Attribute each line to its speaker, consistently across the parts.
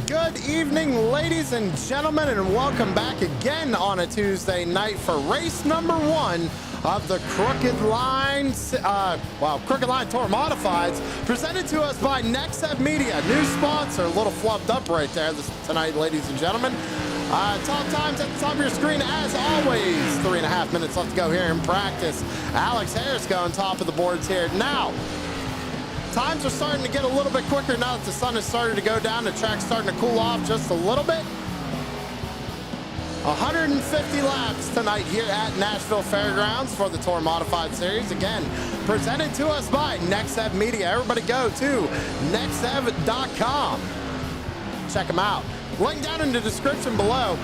Speaker 1: Good evening, ladies and gentlemen, and welcome back again on a Tuesday night for race number one of the Crooked Line Tour Modifieds, presented to us by Nexev Media, new sponsor. A little flubbed up right there tonight, ladies and gentlemen. Top times at the top of your screen, as always. 3.5 minutes left to go here in practice. Alex Harris going top of the boards here now. Times are starting to get a little bit quicker now that the sun has started to go down. The track's starting to cool off just a little bit. 150 laps tonight here at Nashville Fairgrounds for the Tour Modified Series. Again, presented to us by Nexev Media. Everybody go to nexev.com. Check them out. Link down in the description below.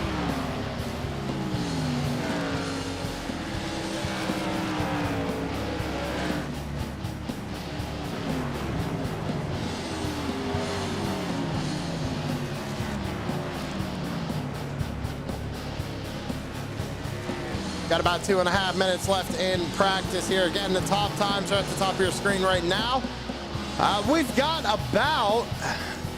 Speaker 1: Got about 2.5 minutes left in practice here. Again, the top times are at the top of your screen right now. We've got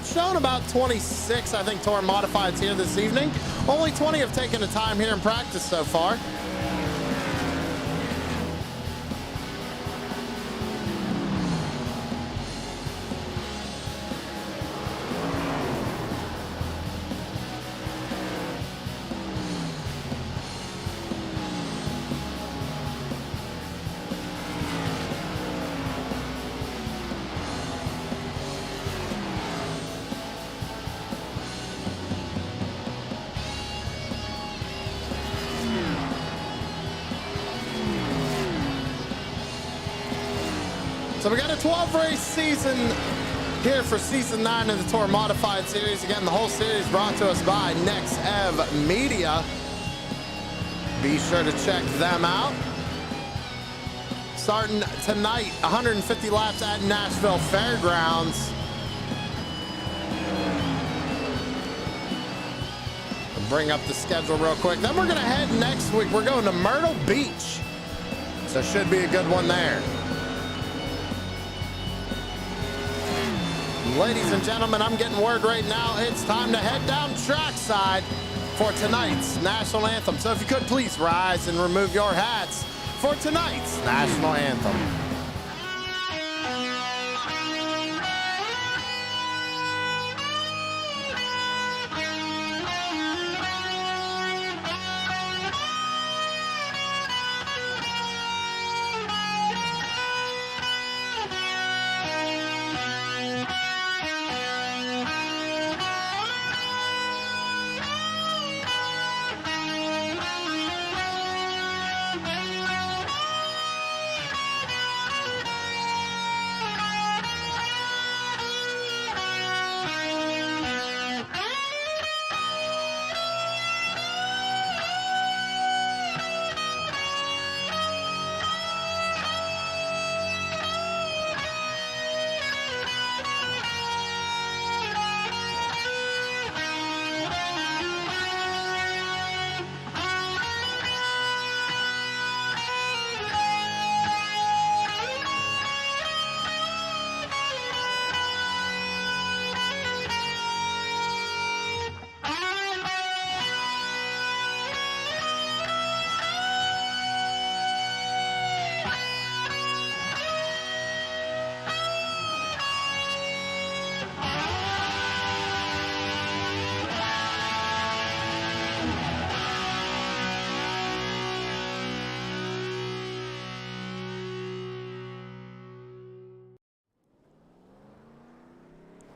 Speaker 1: shown about 26, I think, Tour Modifieds here this evening. Only 20 have taken the time here in practice so far. So we got a 12-race season here for Season 9 of the Tour Modified Series. Again, the whole series brought to us by Nexev Media. Be sure to check them out. Starting tonight, 150 laps at Nashville Fairgrounds. I'll bring up the schedule real quick. Then we're going to head next week. We're going to Myrtle Beach. So should be a good one there. Ladies and gentlemen, I'm getting word right now it's time to head down trackside for tonight's National Anthem. So if you could please rise and remove your hats for tonight's National Anthem.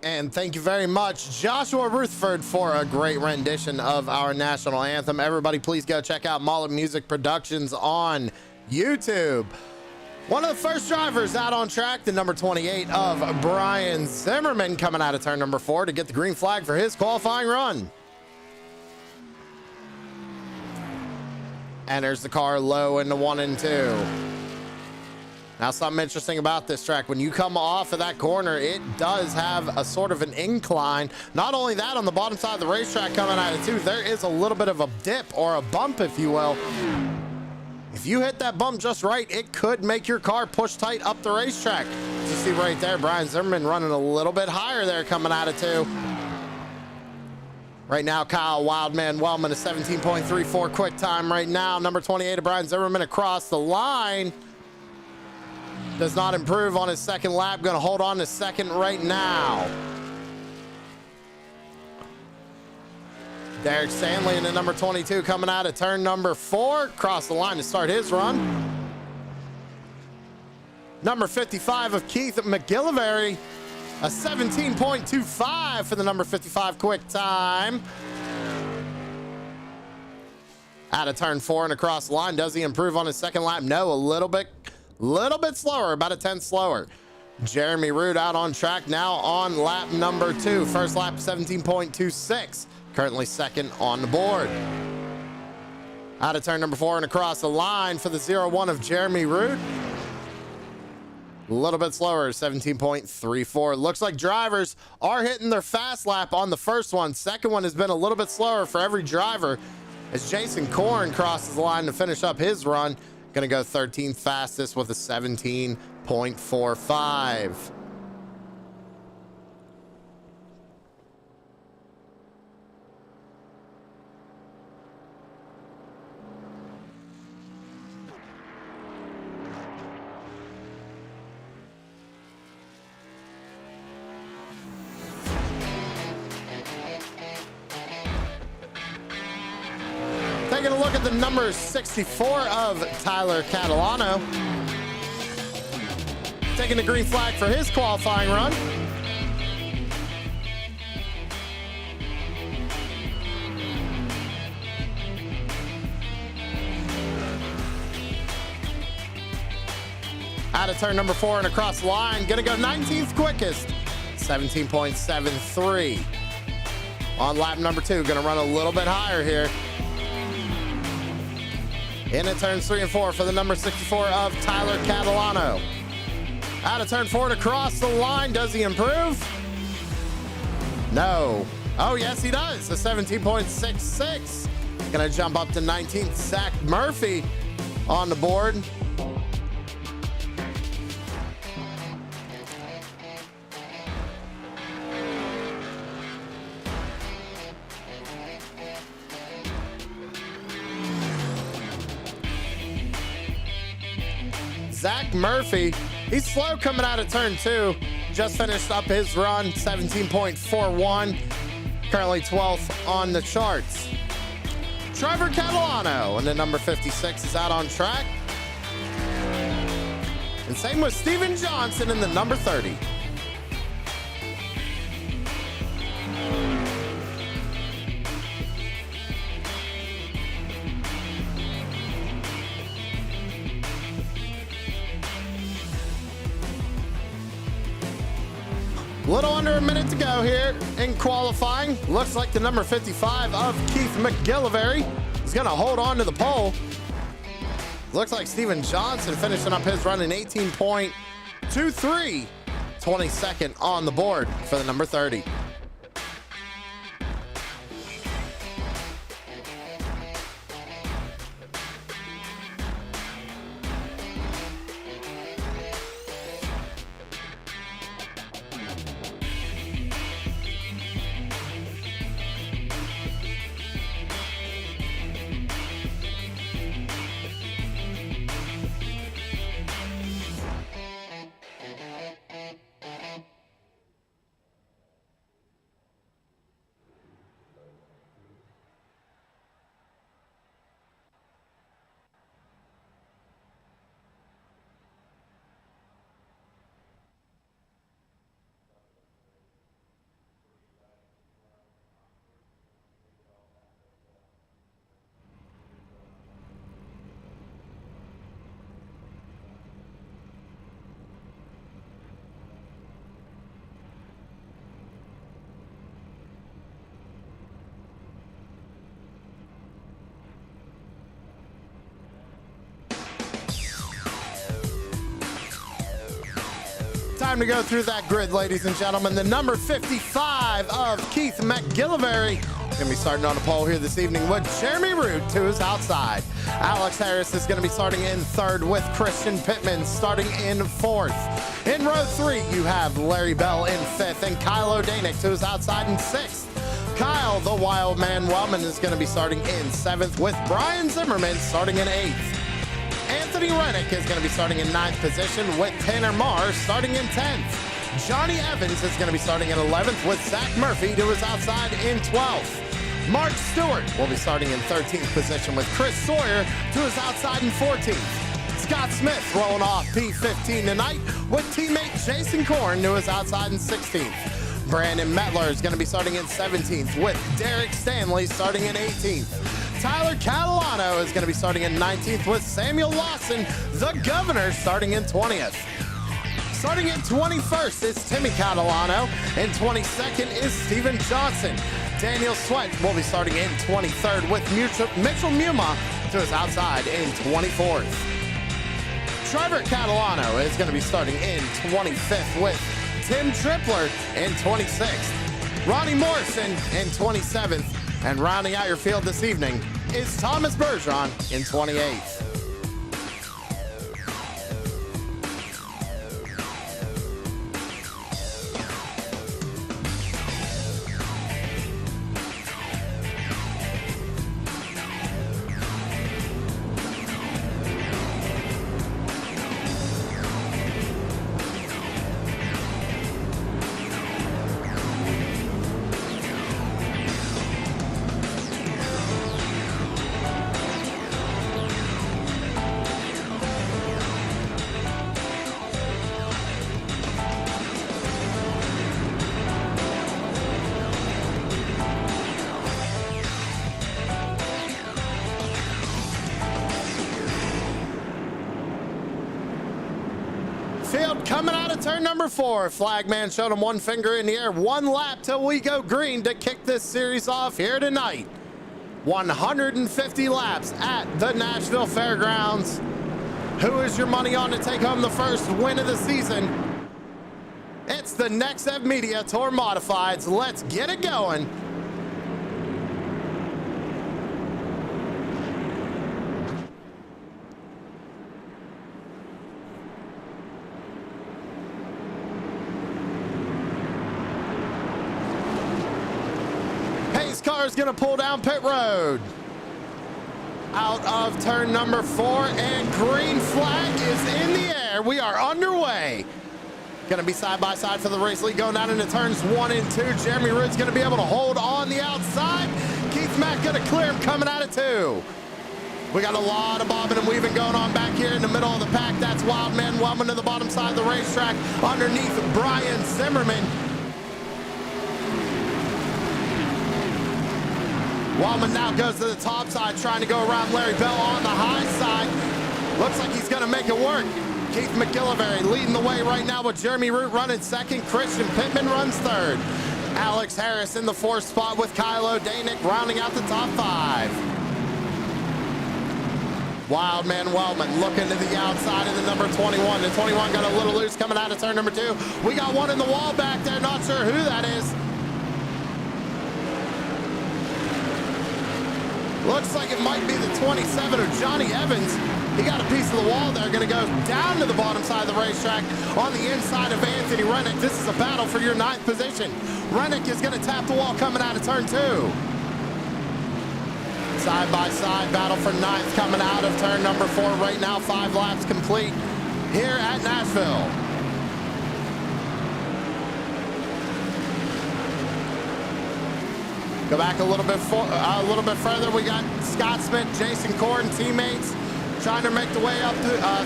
Speaker 1: And thank you very much, Joshua Rutherford, for a great rendition of our national anthem. Everybody, please go check out Mullet Music Productions on YouTube. One of the first drivers out on track, the number 28 of Brian Zimmerman, coming out of turn number 4 to get the green flag for his qualifying run. Enters the car low into 1 and 2. Now, something interesting about this track, when you come off of that corner, it does have a sort of an incline. Not only that, on the bottom side of the racetrack coming out of 2, there is a little bit of a dip or a bump, if you will. If you hit that bump just right, it could make your car push tight up the racetrack. As you see right there, Brian Zimmerman running a little bit higher there coming out of 2. Right now, Kyle Wildman Wellman, a 17.34 quick time right now. Number 28, Brian Zimmerman across the line. Does not improve on his second lap. Going to hold on to second right now. Derek Stanley in the number 22 coming out of turn number 4. Across the line to start his run. Number 55 of Keith McGillivray. A 17.25 for the number 55 quick time. Out of turn 4 and across the line. Does he improve on his second lap? No, a little bit slower, about a 10th slower. Jeremy Root out on track now on lap number 2. First lap 17.26. Currently second on the board. Out of turn number 4 and across the line for the 0-1 of Jeremy Root. A little bit slower, 17.34. Looks like drivers are hitting their fast lap on the first one. Second one has been a little bit slower for every driver as Jason Korn crosses the line to finish up his run. Gonna go 13th fastest with a 17.45. Taking a look at the number 64 of Tyler Catalano. Taking the green flag for his qualifying run. Out of turn number 4 and across the line. Gonna go 19th quickest, 17.73. On lap number 2, gonna run a little bit higher here. In at turns 3 and 4 for the number 64 of Tyler Catalano. Out of turn 4 to cross the line. Does he improve? No. Oh, yes, he does. A 17.66. Gonna jump up to 19th. Zach Murphy on the board. Zach Murphy, he's slow coming out of turn 2. Just finished up his run, 17.41. Currently 12th on the charts. Trevor Catalano and the number 56 is out on track. And same with Steven Johnson in the number 30. Little under a minute to go here in qualifying. Looks like the number 55 of Keith McGillivray is going to hold on to the pole. Looks like Steven Johnson finishing up his run in 18.23. 22nd on the board for the number 30. Time to go through that grid, ladies and gentlemen. The number 55 of Keith McGillivray going to be starting on the pole here this evening with Jeremy Root to his outside. Alex Harris is going to be starting in 3rd with Christian Pittman starting in 4th. In row 3, you have Larry Bell in 5th and Kyle O'Danick to his outside in 6th. Kyle, the Wild Man Wellman, is going to be starting in 7th, with Brian Zimmerman starting in 8th. Anthony Rennick is going to be starting in 9th position, with Tanner Marr starting in 10th. Johnny Evans is going to be starting in 11th, with Zach Murphy to his outside in 12th. Mark Stewart will be starting in 13th position, with Chris Sawyer to his outside in 14th. Scott Smith rolling off P15 tonight, with teammate Jason Korn to his outside in 16th. Brandon Mettler is going to be starting in 17th, with Derek Stanley starting in 18th. Tyler Catalano is going to be starting in 19th, with Samuel Lawson, the Governor, starting in 20th. Starting in 21st is Timmy Catalano, and 22nd is Steven Johnson. Daniel Sweat will be starting in 23rd, with Mitchell Muma to his outside in 24th. Trevor Catalano is going to be starting in 25th, with Tim Tripler in 26th. Ronnie Morrison in 27th. And rounding out your field this evening is Thomas Bergeron in 28th. Field coming out of turn number 4. Flagman showed him one finger in the air. One lap till we go green to kick this series off here tonight. 150 laps at the Nashville Fairgrounds. Who is your money on to take home the first win of the season? It's the Nexev Media Tour Modifieds. Let's get it going. Car is going to pull down pit road. Out of turn number 4, and green flag is in the air. We are underway. Going to be side by side for the race lead going down into turns 1 and 2. Jeremy Root's going to be able to hold on the outside. Keith Mack going to clear him coming out of 2. We got a lot of bobbing and weaving going on back here in the middle of the pack. That's Wildman Wellman to the bottom side of the racetrack underneath Brian Zimmerman. Wellman now goes to the top side, trying to go around Larry Bell on the high side. Looks like he's going to make it work. Keith McGillivray leading the way right now, with Jeremy Root running second. Christian Pittman runs third. Alex Harris in the 4th spot, with Kylo Danik rounding out the top 5. Wildman Wellman looking to the outside of the number 21. The 21 got a little loose coming out of turn number 2. We got one in the wall back there. Not sure who that is. Looks like it might be the 27 of Johnny Evans. He got a piece of the wall there. Going to go down to the bottom side of the racetrack on the inside of Anthony Rennick. This is a battle for your 9th position. Rennick is going to tap the wall coming out of turn 2. Side by side battle for 9th coming out of turn number 4 right now. 5 laps complete here at Nashville. Go back a little bit further. We got Scott Smith, Jason Korn, teammates trying to make the way up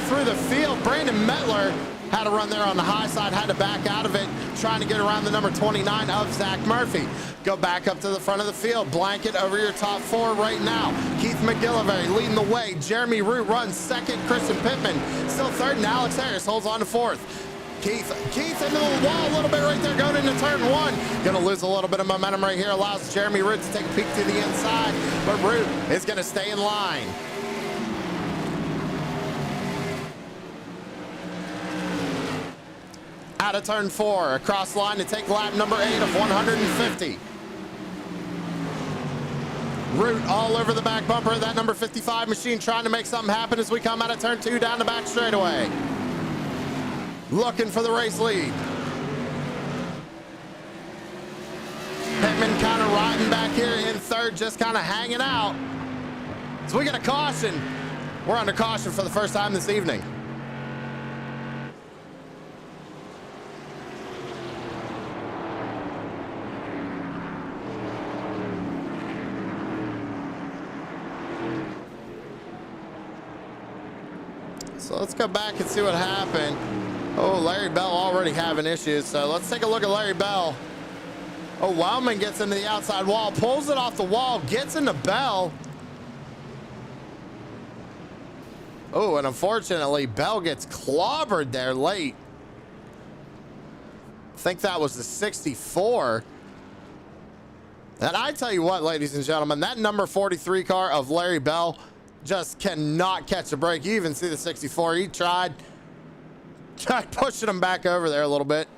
Speaker 1: through the field. Brandon Mettler had a run there on the high side, had to back out of it, trying to get around the number 29 of Zach Murphy. Go back up to the front of the field. Blanket over your top 4 right now. Keith McGillivray leading the way. Jeremy Root runs second. Christian Pittman still third, and Alex Harris holds on to 4th. Keith into the wall a little bit right there going into turn 1. Gonna lose a little bit of momentum right here. Allows Jeremy Root to take a peek to the inside, but Root is gonna stay in line. Out of turn 4, across the line to take lap number 8 of 150. Root all over the back bumper of that number 55 machine, trying to make something happen as we come out of turn 2 down the back straightaway. Looking for the race lead. Pittman kind of riding back here in third, just kind of hanging out. So we get a caution. We're under caution for the first time this evening. So let's go back and see what happened. Oh, Larry Bell already having issues. So let's take a look at Larry Bell. Oh, Wildman gets into the outside wall, pulls it off the wall, gets into Bell. Oh, and unfortunately, Bell gets clobbered there late. I think that was the 64. And I tell you what, ladies and gentlemen, that number 43 car of Larry Bell just cannot catch a break. You even see the 64. He tried pushing him back over there a little bit.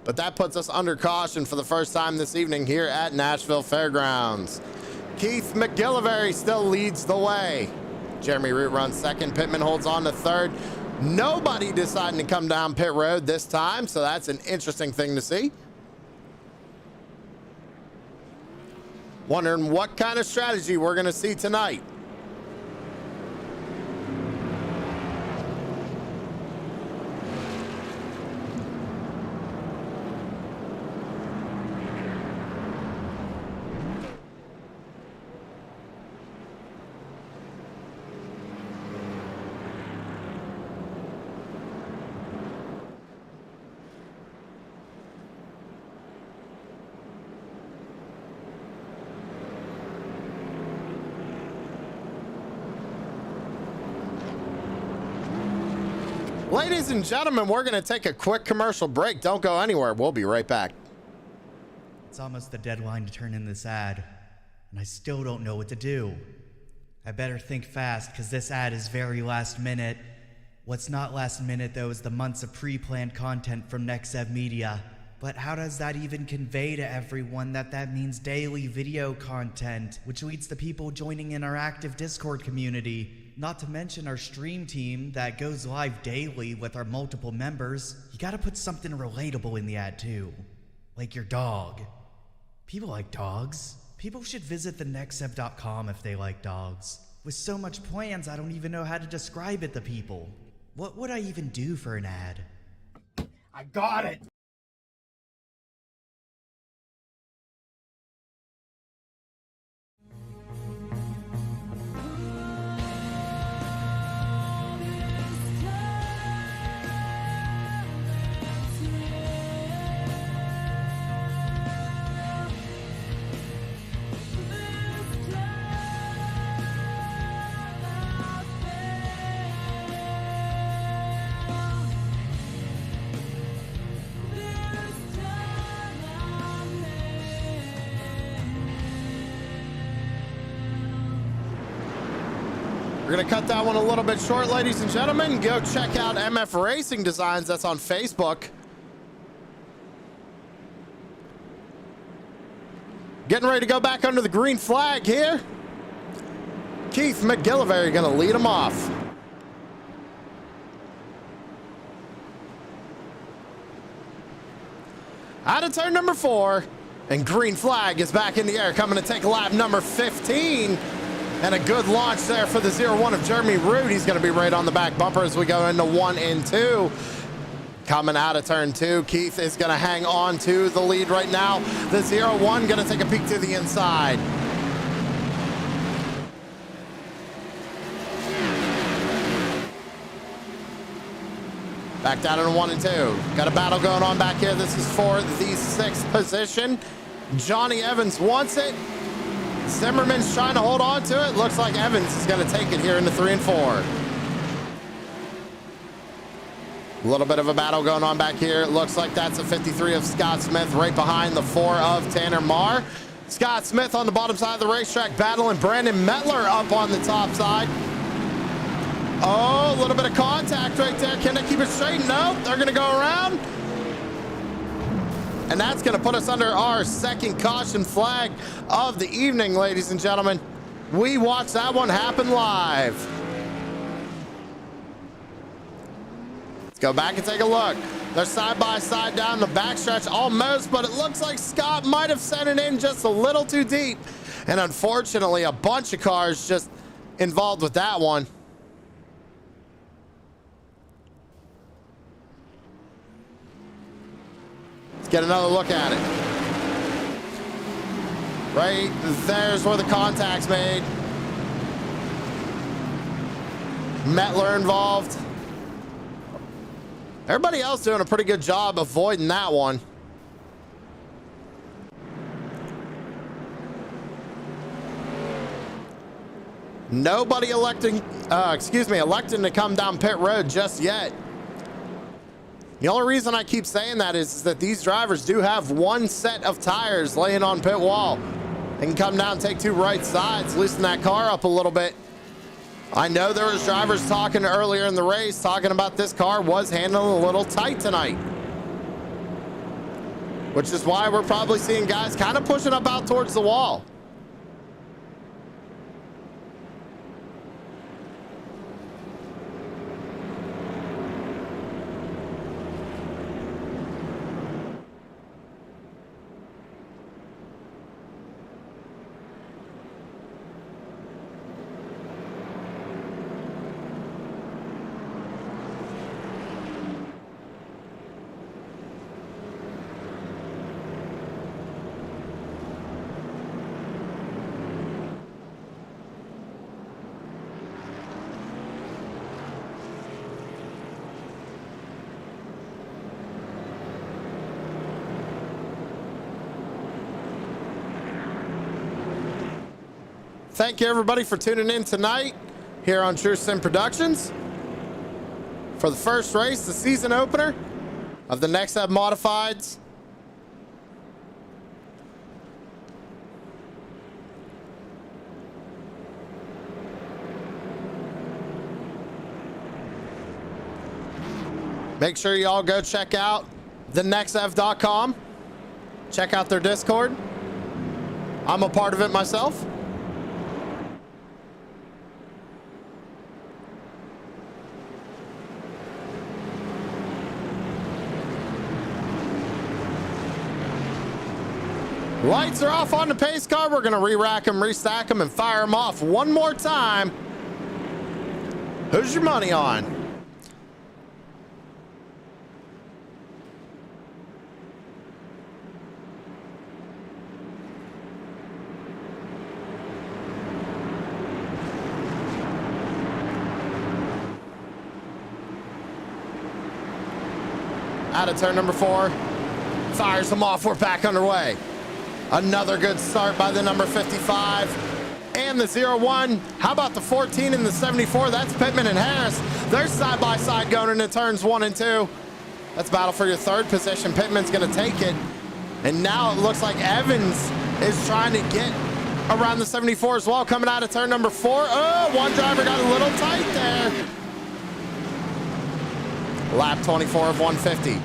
Speaker 1: But that puts us under caution for the first time this evening here at Nashville Fairgrounds. Keith McGillivray still leads the way. Jeremy Root runs second. Pittman holds on to third. Nobody deciding to come down pit road this time, so that's an interesting thing to see. Wondering what kind of strategy we're going to see tonight. Ladies and gentlemen, we're going to take a quick commercial break. Don't go anywhere. We'll be right back.
Speaker 2: It's almost the deadline to turn in this ad, and I still don't know what to do. I better think fast, because this ad is very last minute. What's not last minute, though, is the months of pre-planned content from Nexev Media. But how does that even convey to everyone that means daily video content, which leads to people joining in our active Discord community? Not to mention our stream team that goes live daily with our multiple members. You gotta put something relatable in the ad too. Like your dog. People like dogs. People should visit the nexev.com if they like dogs. With so much plans, I don't even know how to describe it to people. What would I even do for an ad?
Speaker 3: I got it!
Speaker 1: We're going to cut that one a little bit short, ladies and gentlemen. Go check out MF Racing Designs. That's on Facebook. Getting ready to go back under the green flag here. Keith McGillivray going to lead them off. Out of turn number 4, and green flag is back in the air, coming to take lap number 15. And a good launch there for the 0-1 of Jeremy Root. He's going to be right on the back bumper as we go into 1 and 2. Coming out of turn 2, Keith is going to hang on to the lead right now. The 0-1 going to take a peek to the inside. Back down in 1 and 2. Got a battle going on back here. This is for the 6th position. Johnny Evans wants it. Zimmerman's trying to hold on to it. Looks like Evans is going to take it here into 3 and 4. A little bit of a battle going on back here. It looks like that's a 53 of Scott Smith right behind the 4 of Tanner Marr. Scott Smith on the bottom side of the racetrack battling Brandon Metler up on the top side. Oh, a little bit of contact right there. Can they keep it straight? No, they're going to go around. And that's going to put us under our second caution flag of the evening, ladies and gentlemen. We watched that one happen live. Go back and take a look. They're side by side down the backstretch almost, but it looks like Scott might have sent it in just a little too deep. And unfortunately, a bunch of cars just involved with that one. Let's get another look at it. Right there's where the contact's made. Mettler involved. Everybody else doing a pretty good job avoiding that one. Nobody electing to come down pit road just yet. The only reason I keep saying that is that these drivers do have one set of tires laying on pit wall. They can come down and take two right sides, loosen that car up a little bit. I know there was drivers talking earlier in the race, talking about this car was handling a little tight tonight. Which is why we're probably seeing guys kind of pushing up out towards the wall. Thank you everybody for tuning in tonight here on True Sim Productions for the first race, the season opener of the Nexev Modifieds. Make sure you all go check out thenexev.com. Check out their Discord. I'm a part of it myself. Lights are off on the pace car. We're going to re-rack them, restack them, and fire them off one more time. Who's your money on? Out of turn number 4. Fires them off. We're back underway. Another good start by the number 55 and the 01. How about the 14 and the 74? That's Pittman and Harris. They're side by side going into turns 1 and 2. That's battle for your third position. Pittman's going to take it. And now it looks like Evans is trying to get around the 74 as well, coming out of turn number 4. Oh, one driver got a little tight there. Lap 24 of 150.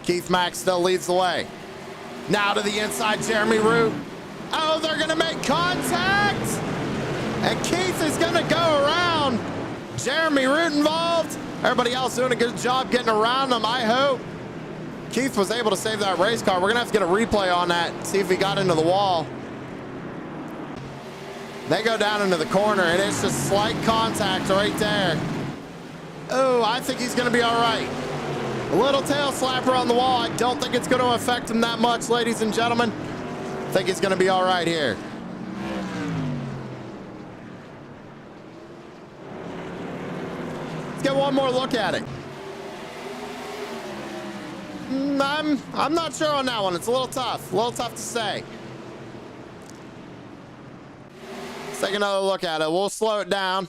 Speaker 1: Keith Mack still leads the way. Now to the inside, Jeremy Root. Oh, they're going to make contact. And Keith is going to go around. Jeremy Root involved. Everybody else doing a good job getting around them, I hope. Keith was able to save that race car. We're going to have to get a replay on that, see if he got into the wall. They go down into the corner, and it's just slight contact right there. Oh, I think he's going to be all right. A little tail slapper on the wall. I don't think it's going to affect him that much, ladies and gentlemen. I think he's going to be all right here. Let's get one more look at it. I'm not sure on that one. It's a little tough to say. Let's take another look at it. We'll slow it down.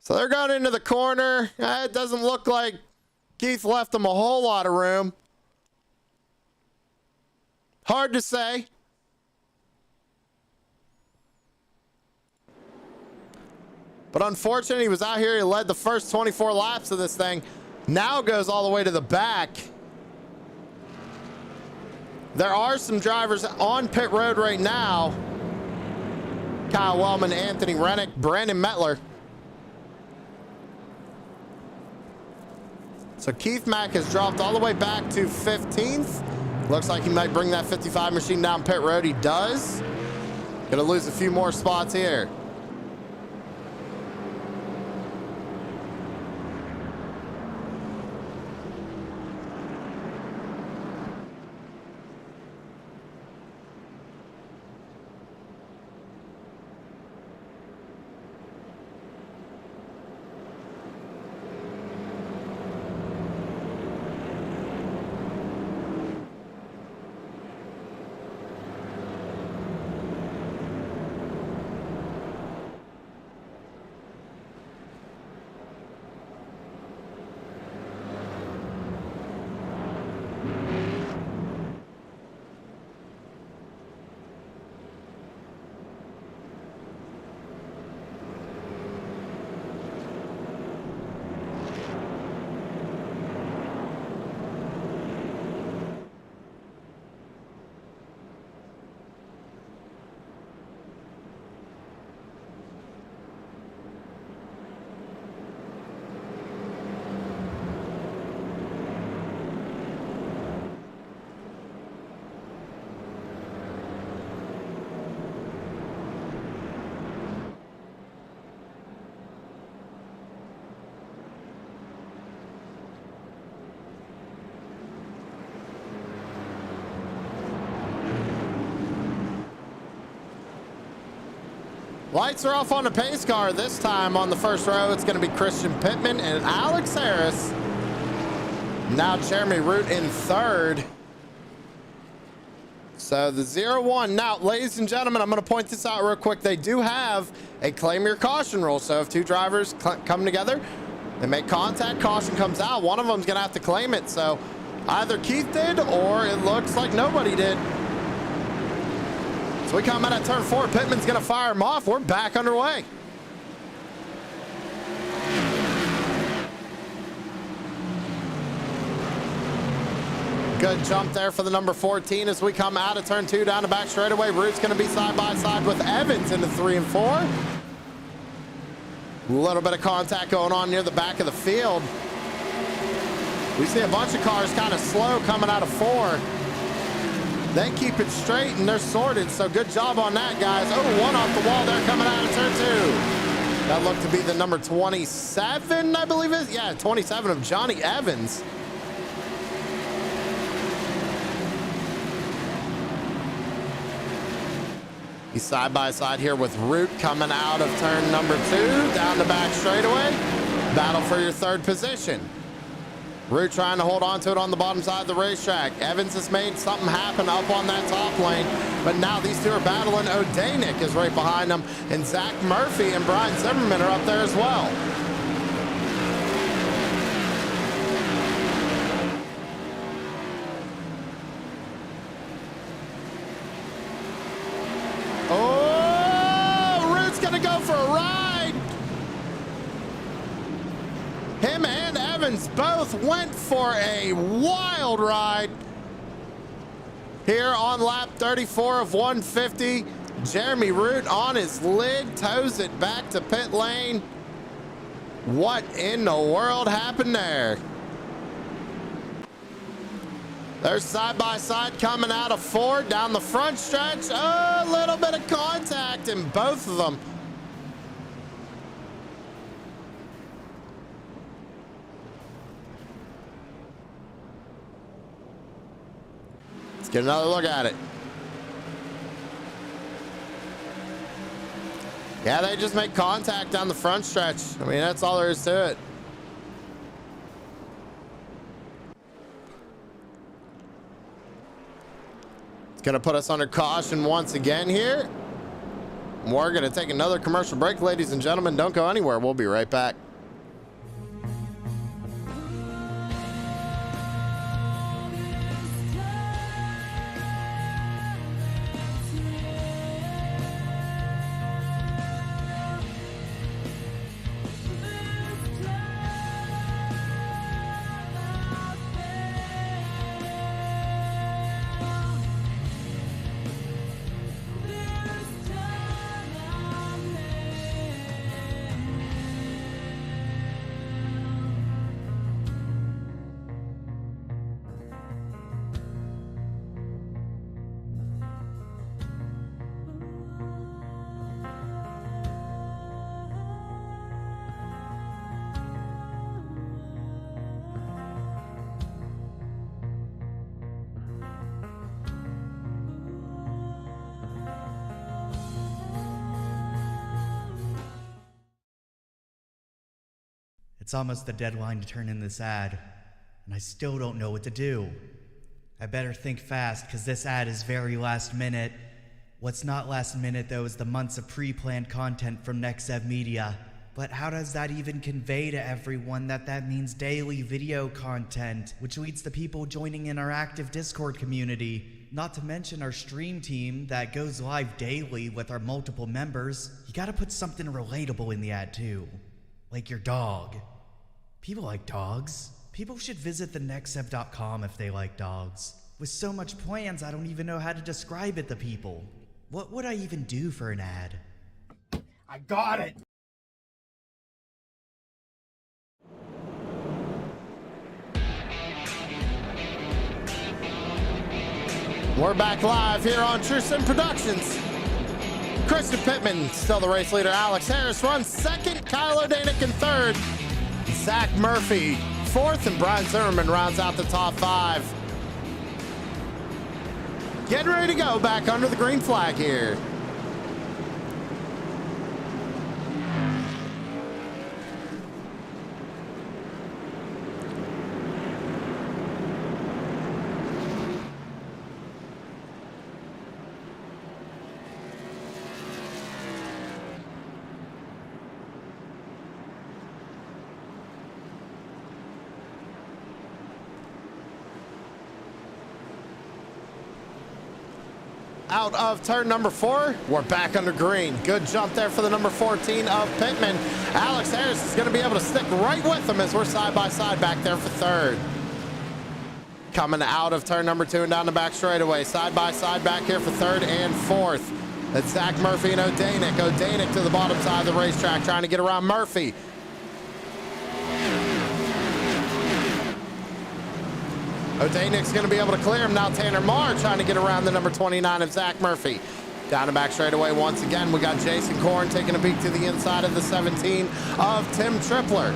Speaker 1: So they're going into the corner. It doesn't look like Keith left them a whole lot of room. Hard to say. But unfortunately, he was out here. He led the first 24 laps of this thing. Now goes all the way to the back. There are some drivers on pit road right now. Kyle Wellman, Anthony Rennick, Brandon Mettler. So Keith Mack has dropped all the way back to 15th. Looks like he might bring that 55 machine down pit road. He does. Gonna lose a few more spots here. Lights are off on the pace car this time on the first row. It's going to be Christian Pittman and Alex Harris. Now Jeremy Root in third. So the 0-1. Now, ladies and gentlemen, I'm going to point this out real quick. They do have a claim your caution rule. So if two drivers come together, they make contact, caution comes out, one of them's going to have to claim it. So either Keith did or it looks like nobody did. So we come out at turn 4. Pittman's going to fire him off. We're back underway. Good jump there for the number 14 as we come out of turn 2 down the back straightaway. Root's going to be side by side with Evans into 3 and 4. A little bit of contact going on near the back of the field. We see a bunch of cars kind of slow coming out of 4. They keep it straight and they're sorted, so good job on that, guys. Oh, one off the wall there coming out of turn 2. That looked to be the number 27, I believe it is. Yeah, 27 of Johnny Evans. He's side by side here with Root coming out of turn number 2, down the back straightaway. Battle for your third position. Root trying to hold on to it on the bottom side of the racetrack. Evans has made something happen up on that top lane, but now these two are battling. O'Danick is right behind them, and Zach Murphy and Brian Zimmerman are up there as well. Oh, Root's gonna go for a ride. Him and Evans both went for a wild ride here on lap 34 of 150. Jeremy Root on his lid, toes it back to pit lane. What in the world happened there? They're side by side coming out of 4 down the front stretch. Oh, a little bit of contact in both of them. Get another look at it. Yeah, they just make contact down the front stretch. I mean, that's all there is to it. It's going to put us under caution once again here. We're going to take another commercial break, ladies and gentlemen. Don't go anywhere. We'll be right back.
Speaker 2: It's almost the deadline to turn in this ad, and I still don't know what to do. I better think fast, because this ad is very last minute. What's not last minute, though, is the months of pre-planned content from Nexev Media. But how does that even convey to everyone that means daily video content, which leads to people joining in our active Discord community? Not to mention our stream team that goes live daily with our multiple members. You gotta put something relatable in the ad too. Like your dog. People like dogs. People should visit the nexev.com if they like dogs. With so much plans, I don't even know how to describe it to people. What would I even do for an ad?
Speaker 3: I got it.
Speaker 1: We're back live here on True Sim Productions. Christian Pittman, still the race leader. Alex Harris runs second. Kyle O'Danick in third. Zach Murphy fourth, and Brian Zimmerman rounds out the top five. Getting ready to go back under the green flag here. Out of turn number 4, we're back under green. Good jump there for the number 14 of Pittman. Alex Harris is going to be able to stick right with him as we're side by side back there for third. Coming out of turn number 2 and down the back straightaway, side by side back here for third and fourth. That's Zach Murphy and O'Danick. O'Danick to the bottom side of the racetrack, trying to get around Murphy. O'Danick's going to be able to clear him now. Tanner Marr trying to get around the number 29 of Zach Murphy. Down and back straightaway once again. We got Jason Korn taking a peek to the inside of the 17 of Tim Tripler.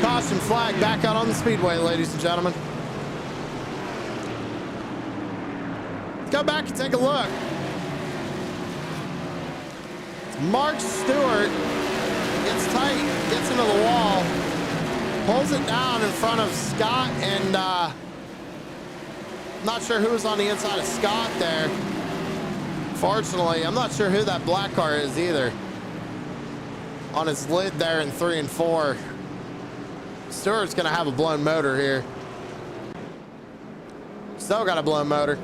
Speaker 1: Caution flag back out on the speedway, ladies and gentlemen. Let's go back and take a look. Mark Stewart gets tight, gets into the wall. Pulls it down in front of Scott, and not sure who was on the inside of Scott there. Fortunately, I'm not sure who that black car is either. On his lid there in 3 and 4. Stewart's gonna have a blown motor here. Still got a blown motor.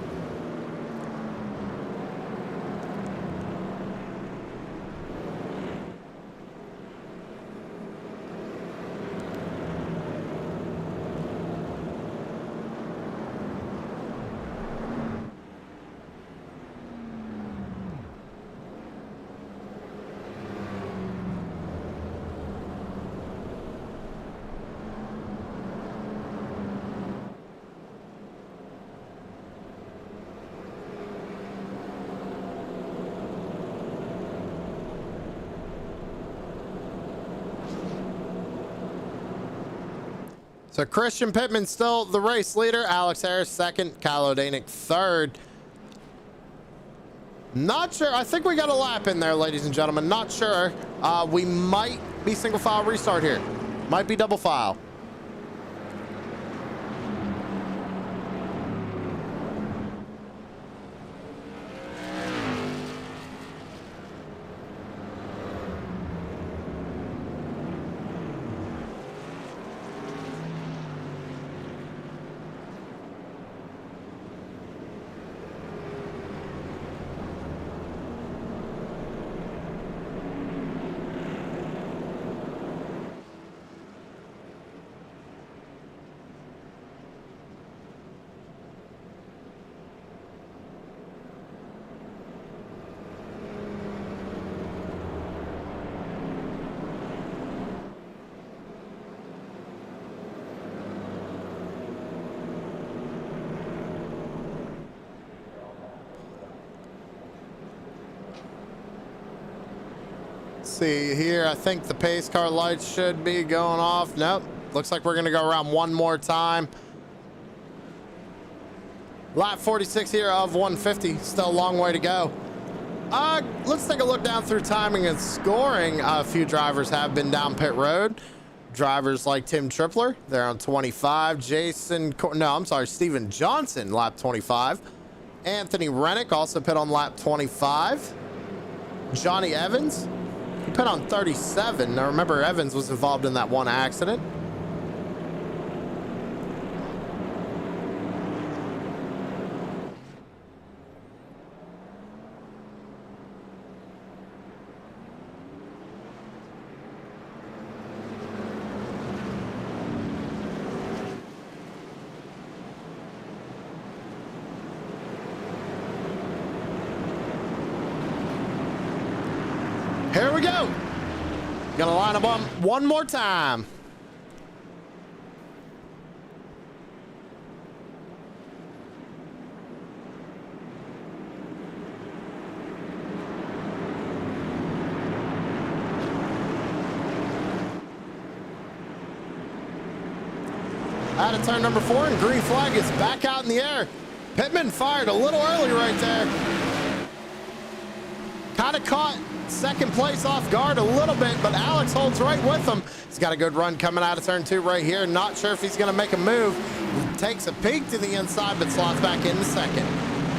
Speaker 1: So Christian Pittman still the race leader. Alex Harris second. Kyle O'Danick third. Not sure. I think we got a lap in there, ladies and gentlemen. Not sure. We might be single file restart here. Might be double file. See here, I think the pace car lights should be going off. Nope, looks like we're gonna go around one more time. Lap 46 here of 150, still a long way to go. Let's take a look down through timing and scoring. A few drivers have been down pit road. Drivers like Tim Tripler, they're on 25. Steven Johnson, lap 25. Anthony Rennick also pit on lap 25. Johnny Evans, he pit on 37. Now remember, Evans was involved in that one accident. Here we go. Gonna line them up one more time. Out of turn number 4, and green flag is back out in the air. Pittman fired a little early right there. Kind of caught second place off guard a little bit, but Alex holds right with him. He's got a good run coming out of turn 2 right here. Not sure if he's going to make a move. He takes a peek to the inside, but slots back into second.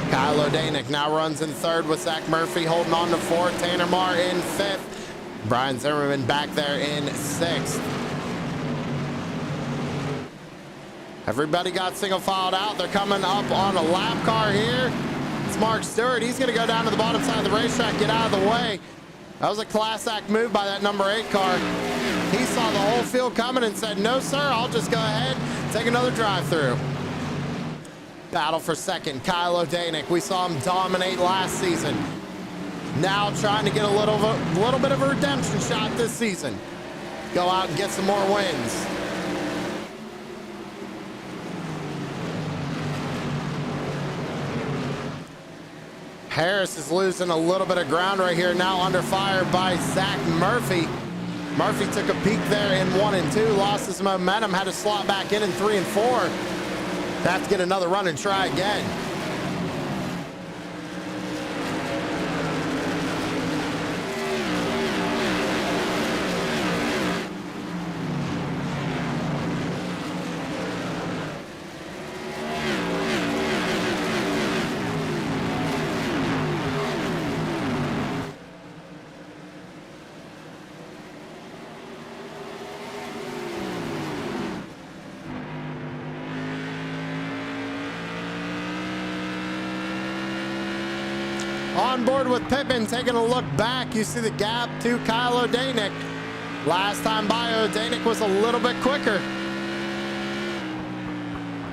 Speaker 1: Kyle O'Danick now runs in third with Zach Murphy holding on to 4th. Tanner Marr in 5th. Brian Zimmerman back there in 6th. Everybody got single filed out. They're coming up on a lap car here. It's Mark Stewart. He's going to go down to the bottom side of the racetrack, get out of the way. That was a class act move by that number 8 car. He saw the whole field coming and said, no, sir, I'll just go ahead, take another drive through. Battle for second, Kyle O'Danick. We saw him dominate last season. Now trying to get a little bit of a redemption shot this season. Go out and get some more wins. Harris is losing a little bit of ground right here, now under fire by Zach Murphy. Murphy took a peek there in 1 and 2, lost his momentum, had to slot back in 3 and 4. Have to get another run and try again. On board with Pittman, taking a look back, you see the gap to Kyle O'Danick. Last time by, O'Danick was a little bit quicker.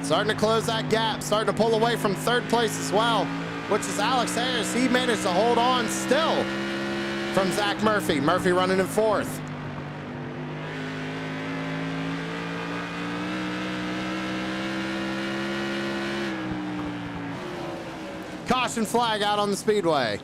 Speaker 1: Starting to close that gap, starting to pull away from 3rd place as well, which is Alex Harris. He managed to hold on still from Zach Murphy. Murphy running in 4th. Caution flag out on the speedway.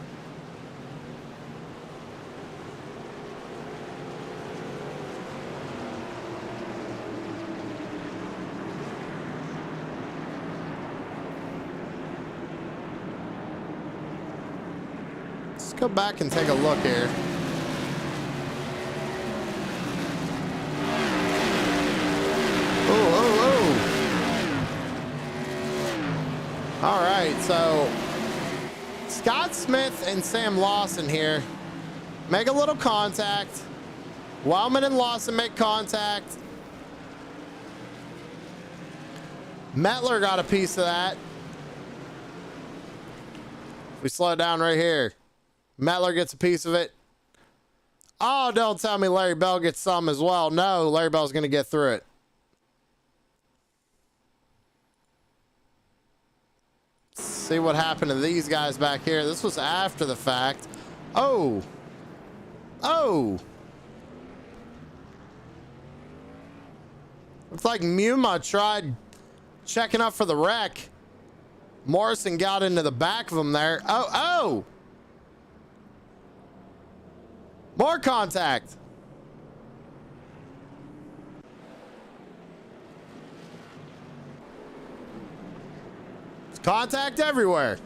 Speaker 1: Let's go back and take a look here. All right, so Scott Smith and Sam Lawson here make a little contact. Wildman and Lawson make contact. Metler got a piece of that. We slow it down right here. Metler gets a piece of it. Oh, don't tell me Larry Bell gets some as well. No, Larry Bell's going to get through it. See what happened to these guys back here. This was after the fact. Oh. Looks like Muma tried checking up for the wreck. Morrison got into the back of him there. Oh. More contact. Contact everywhere.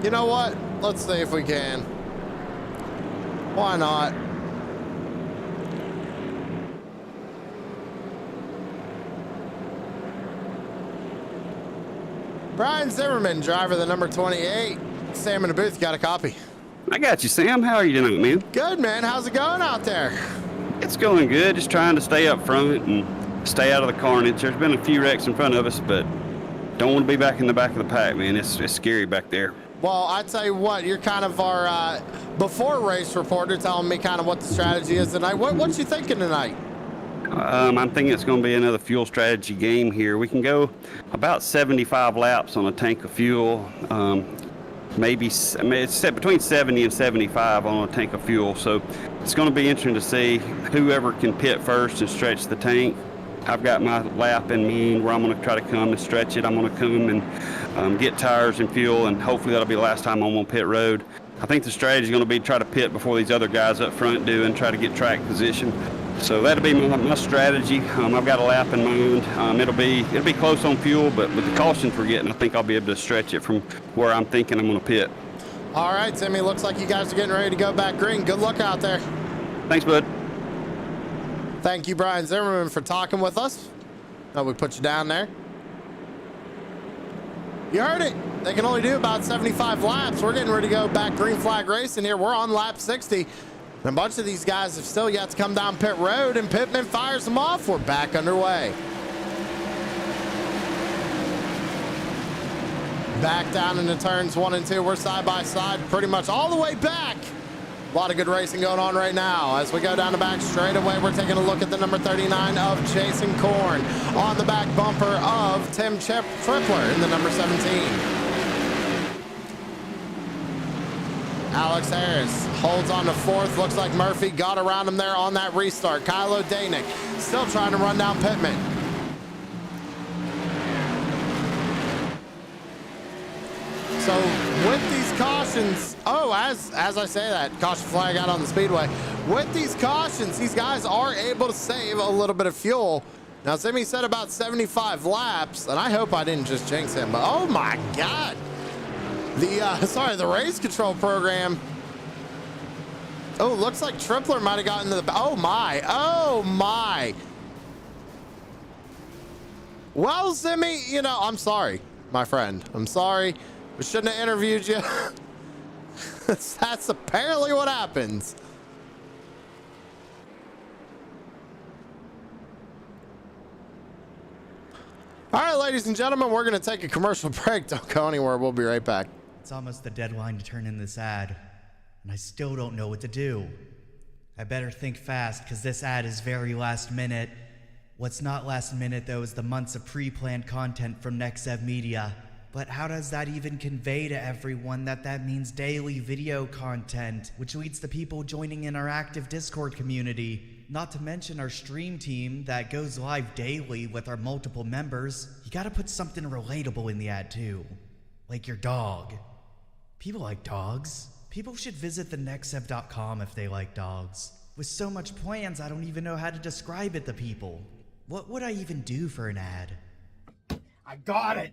Speaker 1: You know what? Let's see if we can. Why not? Brian Zimmerman, driver the number 28. Sam in the booth, got a copy.
Speaker 4: I got you, Sam. How are you doing, man?
Speaker 1: Good, man. How's it going out there?
Speaker 4: It's going good. Just trying to stay up front and stay out of the carnage. There's been a few wrecks in front of us, but don't want to be back in the back of the pack, man. It's scary back there.
Speaker 1: Well, I tell you what, you're kind of our before race reporter, telling me kind of what the strategy is tonight. What you thinking tonight?
Speaker 4: I'm thinking it's going to be another fuel strategy game here. We can go about 75 laps on a tank of fuel. It's set between 70 and 75 on a tank of fuel. So it's going to be interesting to see whoever can pit first and stretch the tank. I've got my lap in me where I'm going to try to come and stretch it. I'm going to come and get tires and fuel, and hopefully that'll be the last time I'm on pit road. I think the strategy is going to be try to pit before these other guys up front do and try to get track position. So that'll be my strategy. I've got a lap in mind. It'll be close on fuel, but with the cautions we're getting, I think I'll be able to stretch it from where I'm thinking I'm going to pit.
Speaker 1: All right, Timmy, looks like you guys are getting ready to go back green. Good luck out there.
Speaker 4: Thanks, bud.
Speaker 1: Thank you, Brian Zimmerman, for talking with us. We put you down there. You heard it. They can only do about 75 laps. We're getting ready to go back green flag racing here. We're on lap 60. And a bunch of these guys have still yet to come down pit road, and Pittman fires them off. We're back underway. Back down into turns 1 and 2. We're side by side pretty much all the way back. A lot of good racing going on right now. As we go down the back straightaway, we're taking a look at the number 39 of Jason Korn. On the back bumper of Tim Tripler in the number 17. Alex Harris holds on to 4th. Looks like Murphy got around him there on that restart. Kylo Danick still trying to run down Pittman. So with these cautions, as I say that, caution flag out on the speedway. With these cautions, these guys are able to save a little bit of fuel. Now, Simmy said about 75 laps, and I hope I didn't just jinx him, but oh my God. The race control program. Oh, looks like Tripler might have gotten to the, oh my. Well, Simmy, I'm sorry, my friend. I'm sorry. We shouldn't have interviewed you. That's apparently what happens. All right, ladies and gentlemen, we're going to take a commercial break. Don't go anywhere. We'll be right back.
Speaker 2: It's almost the deadline to turn in this ad, and I still don't know what to do. I better think fast, because this ad is very last minute. What's not last minute, though, is the months of pre-planned content from Nexev Media. But how does that even convey to everyone that means daily video content, which leads to people joining in our active Discord community? Not to mention our stream team that goes live daily with our multiple members. You gotta put something relatable in the ad too. Like your dog. People like dogs. People should visit the nexev.com if they like dogs. With so much plans, I don't even know how to describe it to people. What would I even do for an ad?
Speaker 3: I got it.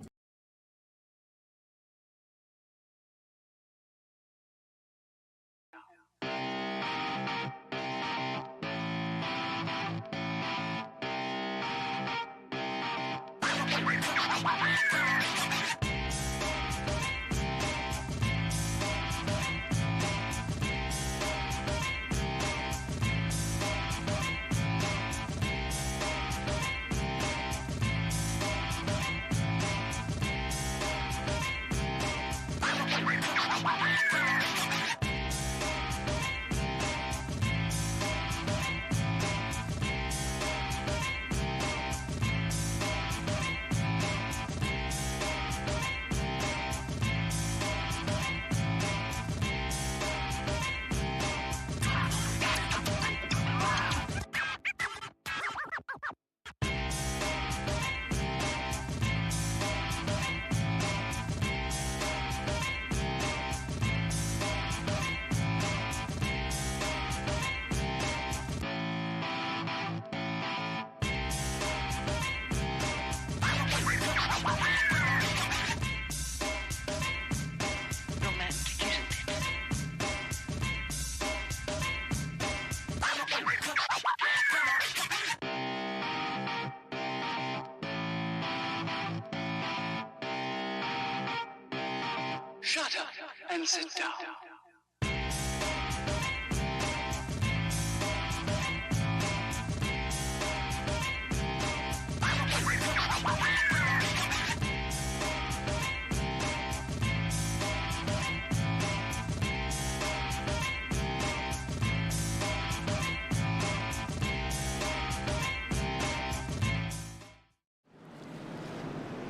Speaker 5: Shut up and sit down.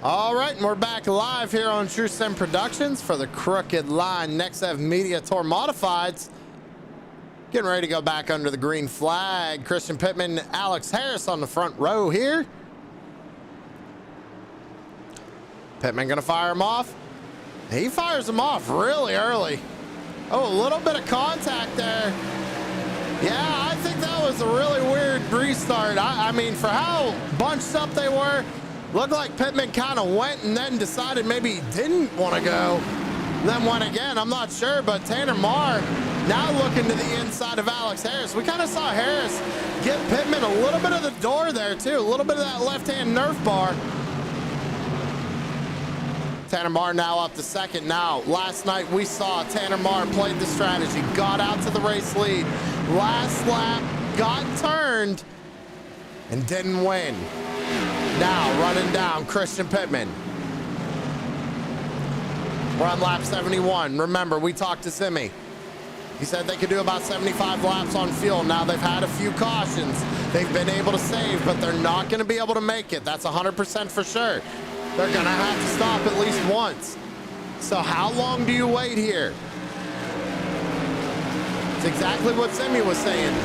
Speaker 1: All right, and we're back live here on True Sim Productions for the Crooked Line Nexev Media Tour Modifieds. Getting ready to go back under the green flag. Christian Pittman, Alex Harris on the front row here. Pittman gonna fire him off. He fires him off really early. Oh, a little bit of contact there. Yeah, I think that was a really weird restart. I mean, for how bunched up they were, looked like Pittman kind of went and then decided maybe he didn't want to go. Then went again, I'm not sure, but Tanner Marr now looking to the inside of Alex Harris. We kind of saw Harris get Pittman a little bit of the door there too, a little bit of that left-hand Nerf bar. Tanner Marr now up to second. Now, last night we saw Tanner Marr played the strategy, got out to the race lead. Last lap, got turned, and didn't win. Now running down Christian Pittman. We're on lap 71. Remember, we talked to Simi. He said they could do about 75 laps on fuel. Now they've had a few cautions. They've been able to save, but they're not going to be able to make it. That's 100% for sure. They're going to have to stop at least once. So how long do you wait here? It's exactly what Simi was saying.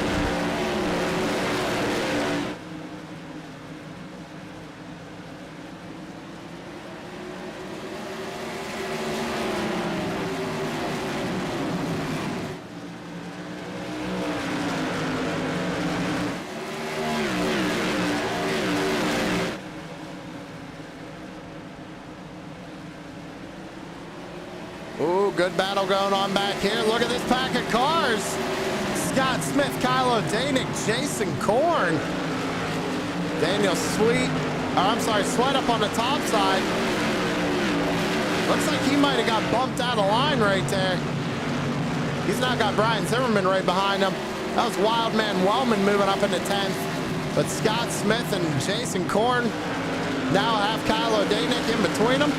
Speaker 1: Ooh, good battle going on back here. Look at this pack of cars. Scott Smith, Kylo Danick, Jason Korn, Daniel Sweet. Sweat up on the top side. Looks like he might have got bumped out of line right there. He's now got Brian Zimmerman right behind him. That was Wildman Wellman moving up into 10th. But Scott Smith and Jason Korn now have Kylo Danick in between them.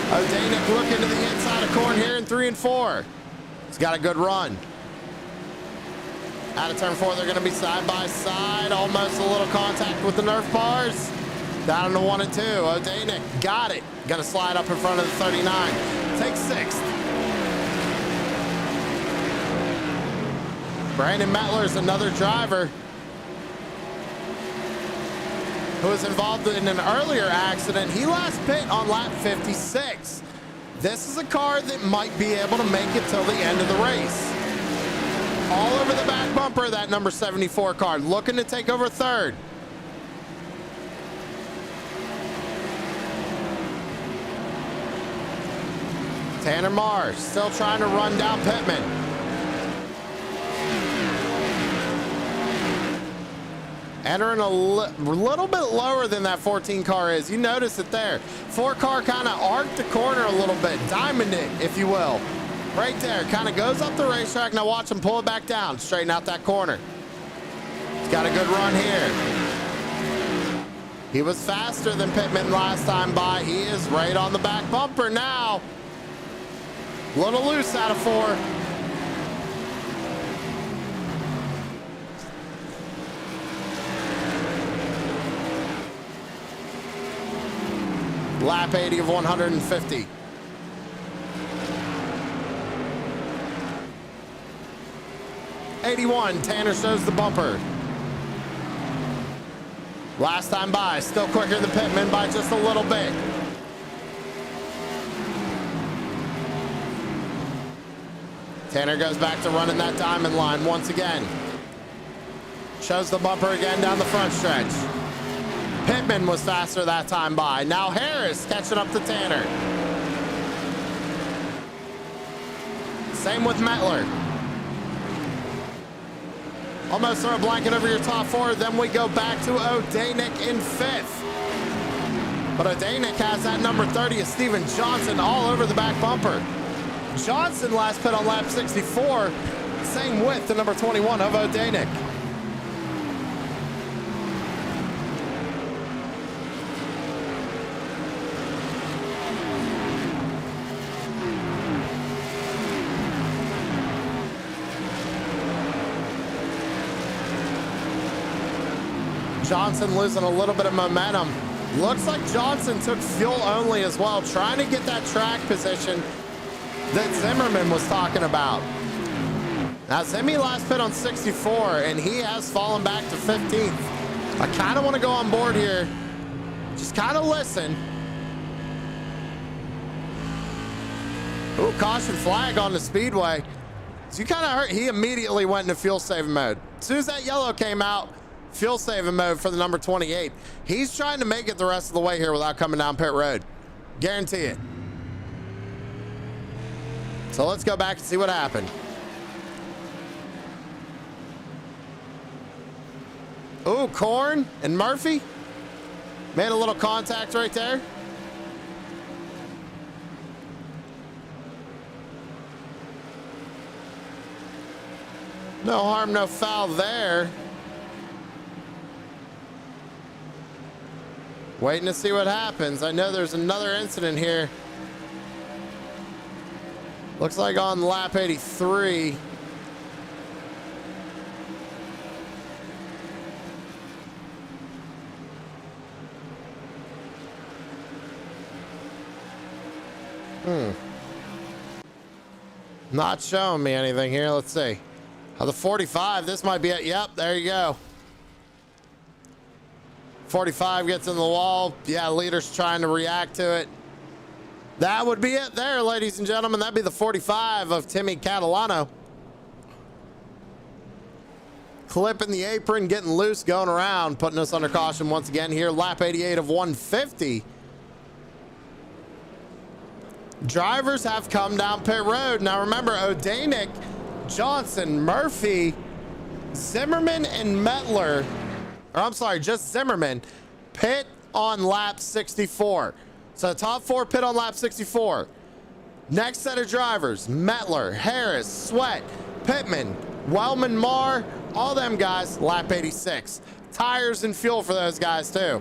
Speaker 1: Danick looking to the inside of Korn here in 3 and 4. He's got a good run. Out of turn 4, they're going to be side by side. Almost a little contact with the Nerf bars. Down to 1 and 2. Danick got it. Going to slide up in front of the 39. Takes 6th. Brandon Mettler's another driver who was involved in an earlier accident. He last pit on lap 56. This is a car that might be able to make it till the end of the race. All over the back bumper, that number 74 car, looking to take over third. Tanner Marr still trying to run down Pittman. Entering a little bit lower than that 14 car is. You notice it there. 4 car kind of arced the corner a little bit, diamond it, if you will. Right there, kind of goes up the racetrack. Now watch him pull it back down, straighten out that corner. He's got a good run here. He was faster than Pittman last time by. He is right on the back bumper now. A little loose out of 4. Lap 80 of 150. '81, Tanner shows the bumper. Last time by, still quicker than Pittman by just a little bit. Tanner goes back to running that diamond line once again. Shows the bumper again down the front stretch. Pittman was faster that time by. Now Harris catching up to Tanner. Same with Mettler. Almost throw a blanket over your top 4. Then we go back to O'Danick in 5th. But Odanik has that number 30 of Steven Johnson all over the back bumper. Johnson last pit on lap 64, same width, the number 21 of Odanik. Johnson losing a little bit of momentum. Looks like Johnson took fuel only as well, trying to get that track position that Zimmerman was talking about. Now, Zimmy last pit on 64, and he has fallen back to 15th. I kind of want to go on board here. Just kind of listen. Ooh, caution flag on the speedway. So you kind of heard, he immediately went into fuel saving mode. As soon as that yellow came out, fuel saving mode for the number 28. He's trying to make it the rest of the way here without coming down pit road. Guarantee it. So let's go back and see what happened. Ooh, Korn and Murphy made a little contact right there. No harm, no foul there. Waiting to see what happens. I know there's another incident here. Looks like on lap 83. Not showing me anything here. Let's see. The 45, this might be it. Yep, there you go. 45 gets in the wall. Yeah, leader's trying to react to it. That would be it there, ladies and gentlemen. That'd be the 45 of Timmy Catalano. Clipping the apron, getting loose, going around, putting us under caution once again here. Lap 88 of 150. Drivers have come down pit road. Now remember, Odanik, Johnson, Murphy, Zimmerman, and Metler, or I'm sorry, just Zimmerman, pit on lap 64. So the top four pit on lap 64. Next set of drivers, Metler, Harris, Sweat, Pittman, Wellman, Marr, all them guys, lap 86. Tires and fuel for those guys too.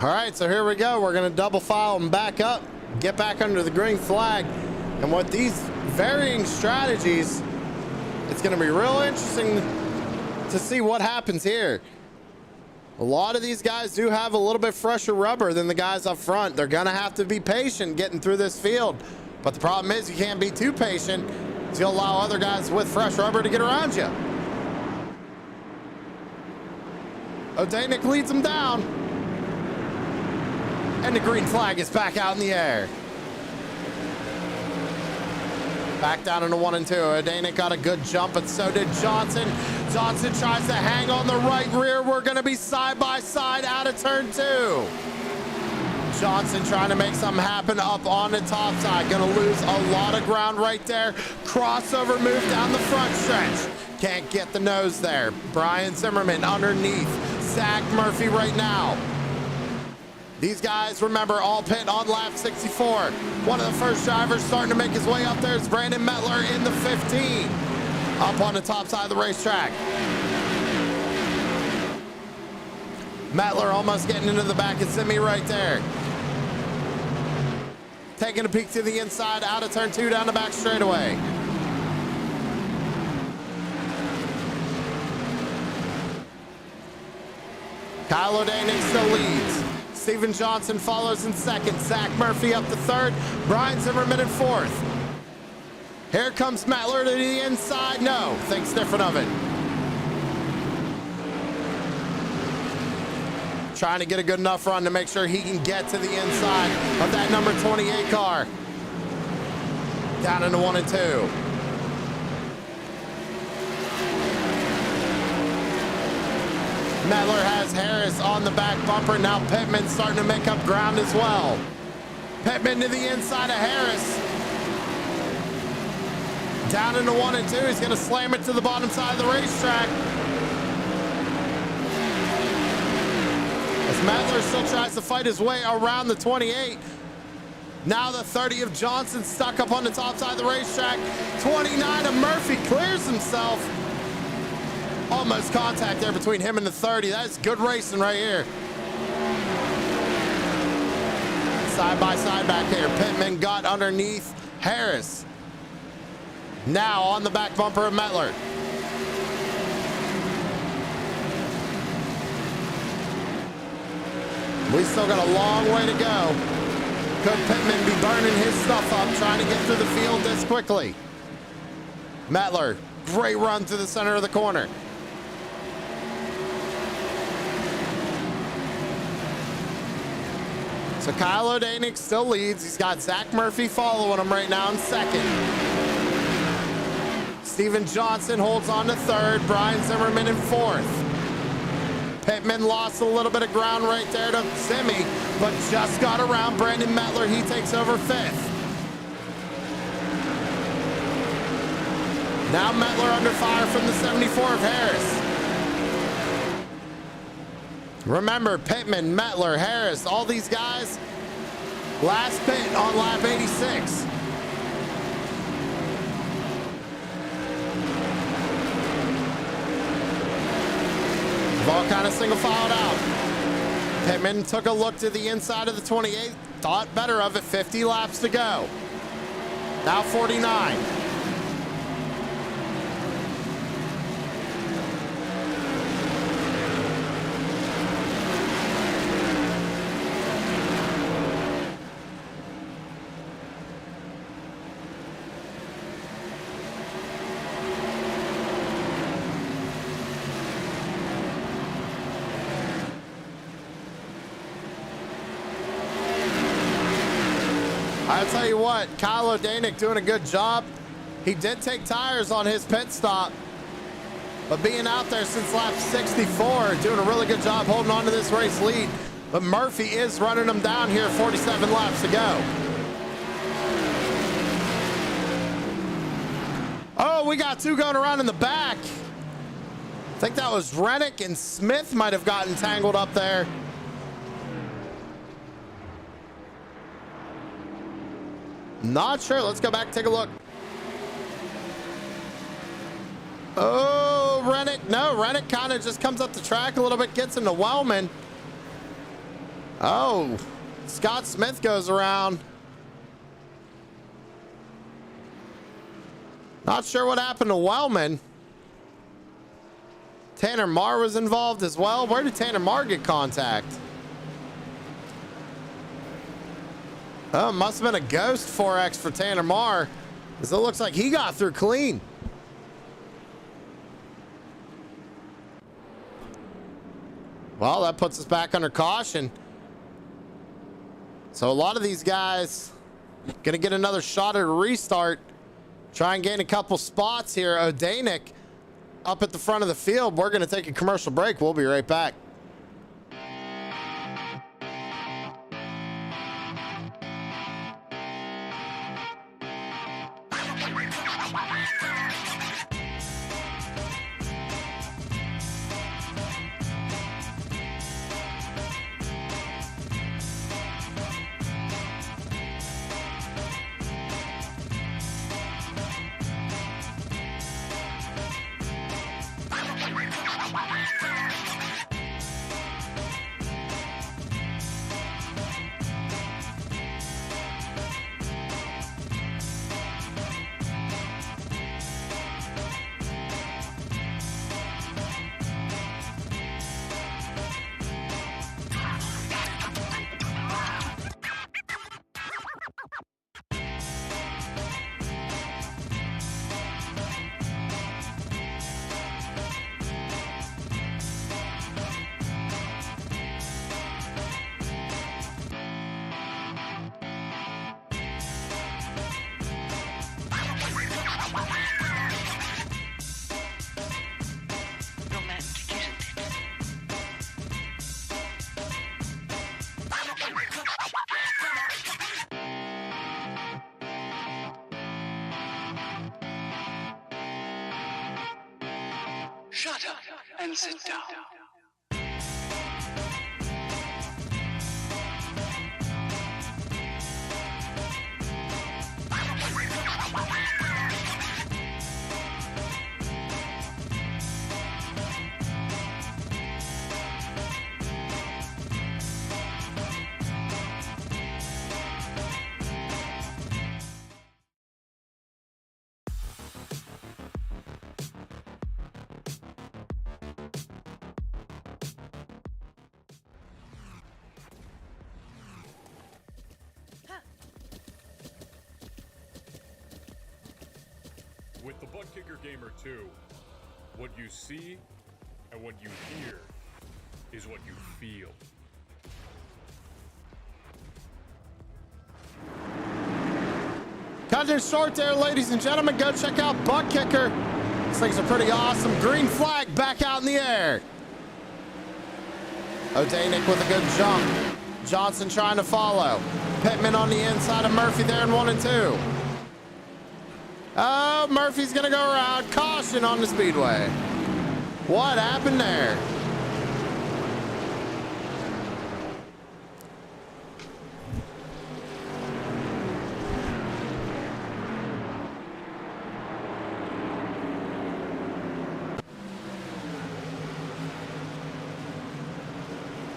Speaker 1: All right, so here we go. We're going to double file them back up, get back under the green flag. And with these varying strategies, it's going to be real interesting to see what happens here. A lot of these guys do have a little bit fresher rubber than the guys up front. They're going to have to be patient getting through this field. But the problem is you can't be too patient to you'll allow other guys with fresh rubber to get around you. Odanik leads them down. And the green flag is back out in the air. Back down into 1 and 2. Odanik got a good jump, but so did Johnson. Johnson tries to hang on the right rear. We're going to be side by side out of turn 2. Johnson trying to make something happen up on the top side. Going to lose a lot of ground right there. Crossover move down the front stretch. Can't get the nose there. Brian Zimmerman underneath. Zach Murphy right now. These guys, remember, all pit on lap 64. One of the first drivers starting to make his way up there is Brandon Metler in the 15. Up on the top side of the racetrack. Mettler almost getting into the back of Simi right there. Taking a peek to the inside, out of turn 2, down the back straightaway. Kyle O'Danick still leads. Steven Johnson follows in second. Zach Murphy up to third. Brian Zimmerman in fourth. Here comes Mettler to the inside. No, thinks different of it. Trying to get a good enough run to make sure he can get to the inside of that number 28 car. Down into 1 and 2. Mettler has Harris on the back bumper. Now Pittman starting to make up ground as well. Pittman to the inside of Harris. Down into 1 and 2. He's going to slam it to the bottom side of the racetrack. As Mettler still tries to fight his way around the 28. Now the 30 of Johnson stuck up on the top side of the racetrack. 29 of Murphy clears himself. Almost contact there between him and the 30. That is good racing right here. Side by side back here. Pittman got underneath Harris. Now on the back bumper of Mettler. We still got a long way to go. Could Pittman be burning his stuff up, trying to get through the field this quickly? Mettler, great run through the center of the corner. So Kyle O'Danick still leads. He's got Zach Murphy following him right now in second. Steven Johnson holds on to third. Brian Zimmerman in fourth. Pittman lost a little bit of ground right there to Simi, but just got around Brandon Mettler. He takes over fifth. Now Mettler under fire from the 74 of Harris. Remember, Pittman, Mettler, Harris, all these guys, last pit on lap 86. They've all kind of single filed out. Pittman took a look to the inside of the 28, thought better of it, 50 laps to go. Now 49. I'll tell you what, Kyle O'Danick doing a good job. He did take tires on his pit stop, but being out there since lap 64, doing a really good job holding on to this race lead. But Murphy is running him down here, 47 laps to go. Oh, we got two going around in the back. I think that was Rennick and Smith might have gotten tangled up there. Not sure. Let's go back and take a look. Oh, Rennick. No, Rennick kind of just comes up the track a little bit, gets into Wellman. Oh, Scott Smith goes around. Not sure what happened to Wellman. Tanner Marr was involved as well. Where did Tanner Marr get contact? Oh, must have been a ghost 4X for Tanner Marr, because it looks like he got through clean. Well, that puts us back under caution. So a lot of these guys going to get another shot at a restart. Try and gain a couple spots here. O'Danick up at the front of the field. We're going to take a commercial break. We'll be right back.
Speaker 5: Shut up and sit down.
Speaker 6: With the Butt Kicker Gamer 2, what you see and what you hear is what you feel.
Speaker 1: Cutting it short there, ladies and gentlemen. Go check out Butt Kicker. This thing's a pretty awesome. Green flag back out in the air. O'Danick with a good jump. Johnson trying to follow. Pittman on the inside of Murphy there in 1 and 2. Oh, Murphy's gonna go around. Caution on the speedway. What happened there?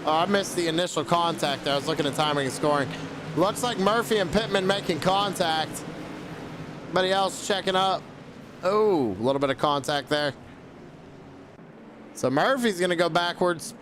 Speaker 1: Oh, I missed the initial contact there. I was looking at timing and scoring. Looks like Murphy and Pittman making contact. Anybody else checking up? Oh, a little bit of contact there. So Murphy's going to go backwards.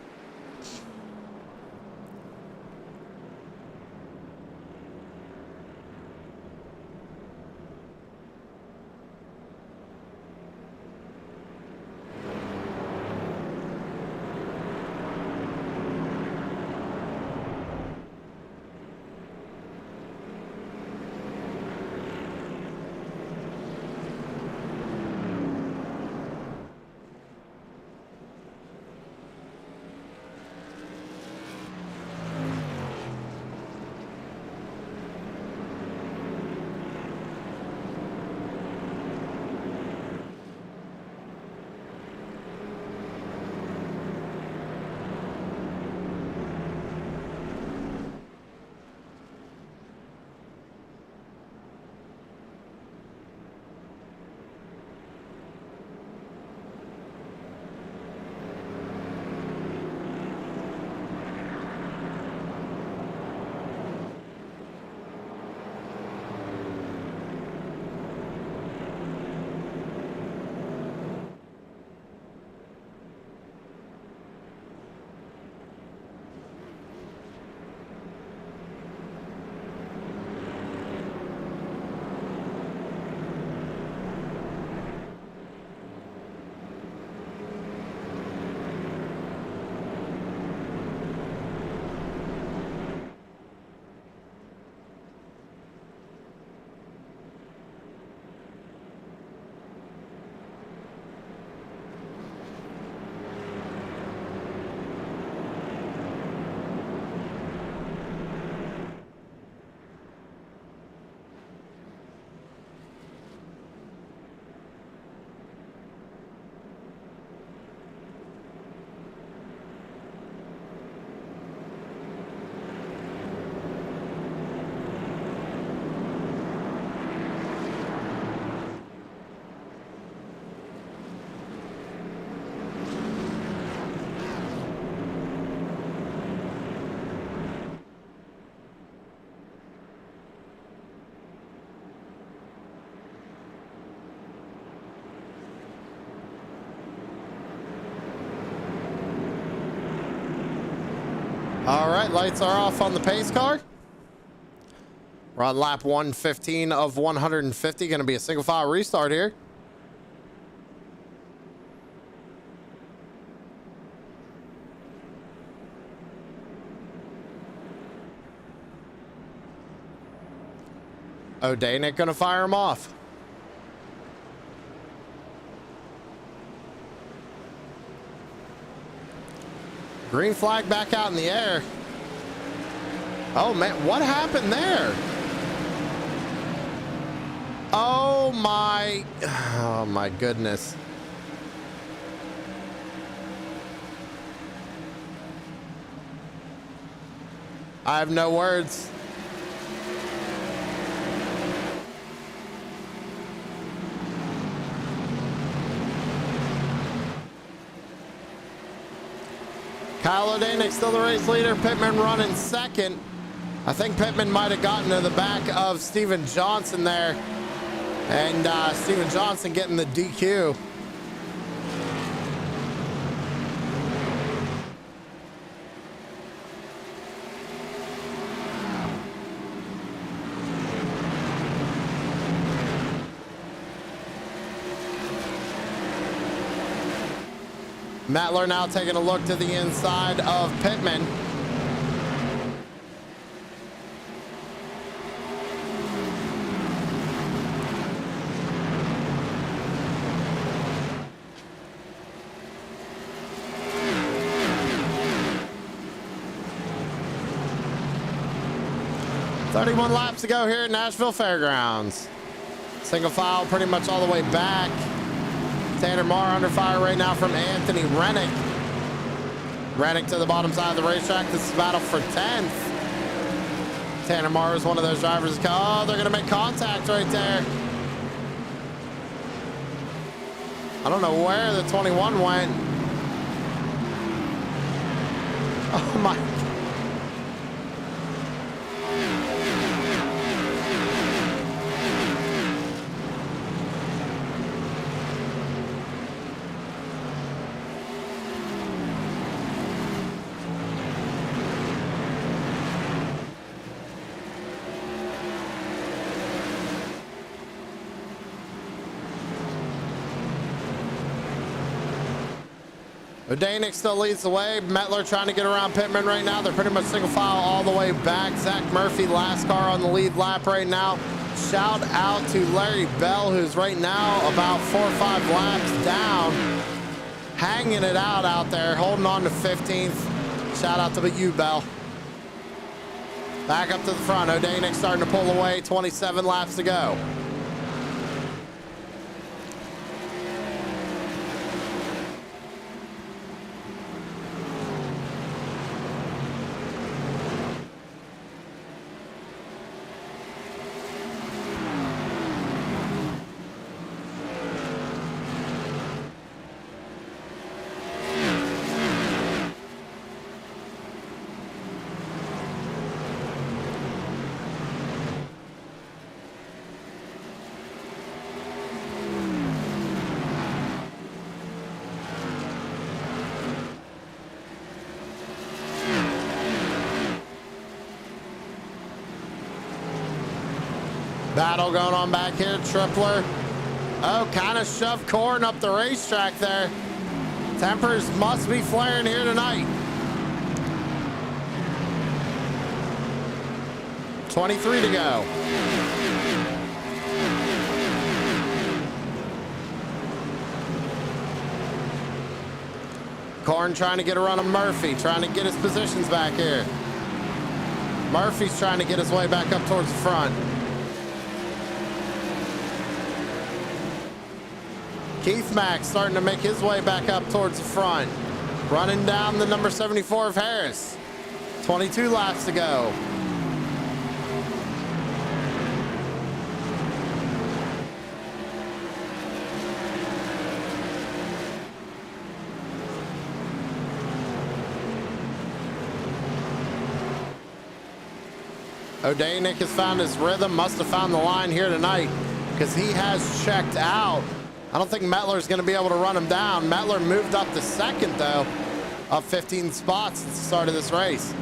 Speaker 1: All right, lights are off on the pace car. We're on lap 115 of 150. Going to be a single file restart here. O'Danick going to fire him off. Green flag back out in the air. Oh, man. What happened there? Oh, my goodness. I have no words. Kyle O'Danick still the race leader. Pittman running second. I think Pittman might have gotten to the back of Steven Johnson there. And Steven Johnson getting the DQ. Mettler now taking a look to the inside of Pittman. "31 laps to go here at Nashville Fairgrounds. Single file pretty much all the way back. Tanner Marr under fire right now from Anthony Rennick. Rennick to the bottom side of the racetrack. This is a battle for 10th. Tanner Marr is one of those drivers. Oh, they're going to make contact right there. I don't know where the 21 went. Oh my. O'Danick still leads the way. Mettler trying to get around Pittman right now. They're pretty much single file all the way back. Zach Murphy, last car on the lead lap right now. Shout out to Larry Bell, who's right now about 4 or 5 laps down. Hanging it out there, holding on to 15th. Shout out to you, Bell. Back up to the front. O'Danick starting to pull away. 27 laps to go. Battle going on back here. Tripler. Oh, kind of shoved Corn up the racetrack there. Tempers must be flaring here tonight. 23 to go. Corn trying to get a run of Murphy, trying to get his positions back here. Murphy's trying to get his way back up towards the front. Keith Mack starting to make his way back up towards the front. Running down the number 74 of Harris. 22 laps to go. O'Danick has found his rhythm, must have found the line here tonight because he has checked out. I don't think Mettler's going to be able to run him down. Mettler moved up to second, though, up 15 spots since the start of this race.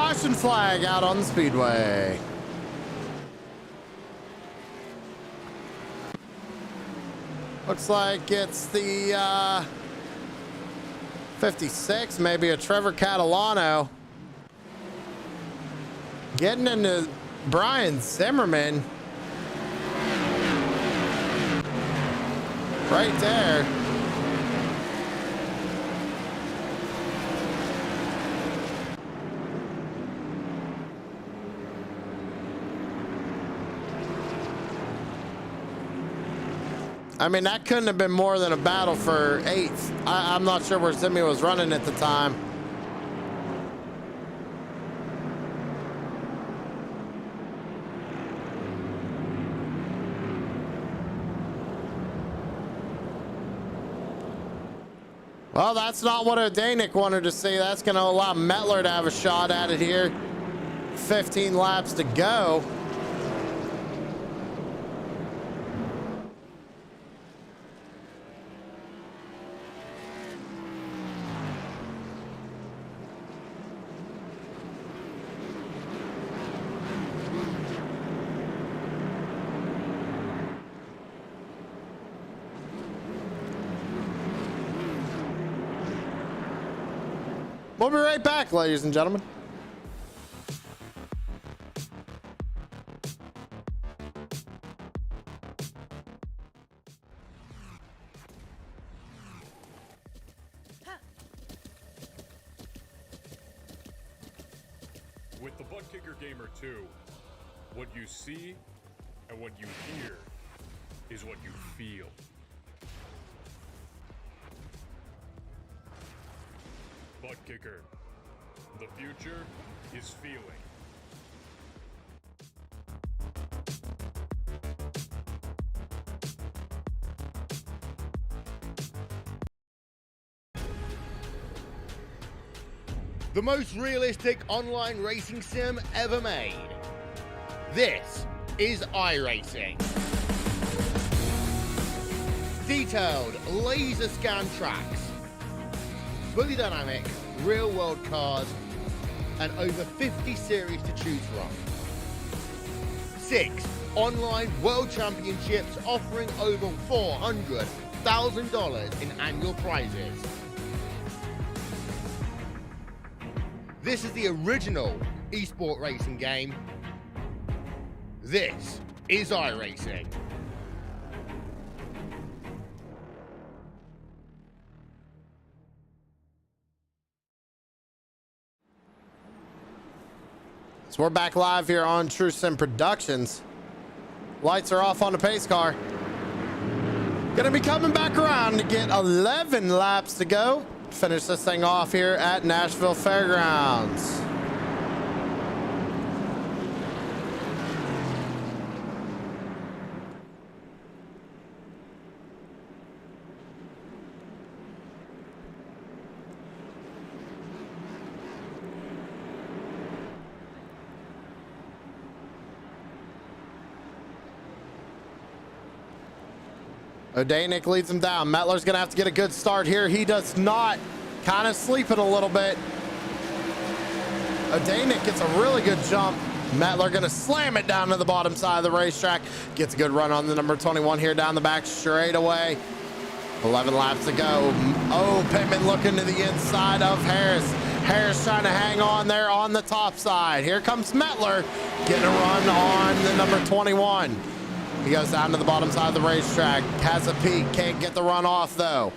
Speaker 1: caution flag out on the speedway. Looks like it's the 56, maybe a Trevor Catalano. Getting into Brian Zimmerman. Right there. I mean, that couldn't have been more than a battle for 8th. I'm not sure where Zimmy was running at the time. Well, that's not what O'Danick wanted to see. That's going to allow Mettler to have a shot at it here. 15 laps to go. We'll be right back, ladies and gentlemen.
Speaker 6: With the Butt Kicker Gamer 2, what you see and what you hear is what you feel. Butt Kicker. The future is feeling.
Speaker 7: The most realistic online racing sim ever made. This is iRacing. Detailed laser scan tracks, fully dynamic, real-world cars, and over 50 series to choose from. 6 online world championships offering over $400,000 in annual prizes. This is the original esport racing game. This is iRacing.
Speaker 1: So we're back live here on True Sim Productions. Lights are off on the pace car. Gonna be coming back around to get 11 laps to go. Finish this thing off here at Nashville Fairgrounds. O'Danick leads him down. Mettler's going to have to get a good start here. He does not. Kind of sleeping a little bit. O'Danick gets a really good jump. Mettler going to slam it down to the bottom side of the racetrack. Gets a good run on the number 21 here down the back straight away. 11 laps to go. Oh, Pittman looking to the inside of Harris. Harris trying to hang on there on the top side. Here comes Mettler getting a run on the number 21. He goes down to the bottom side of the racetrack, has a peak, can't get the run off though.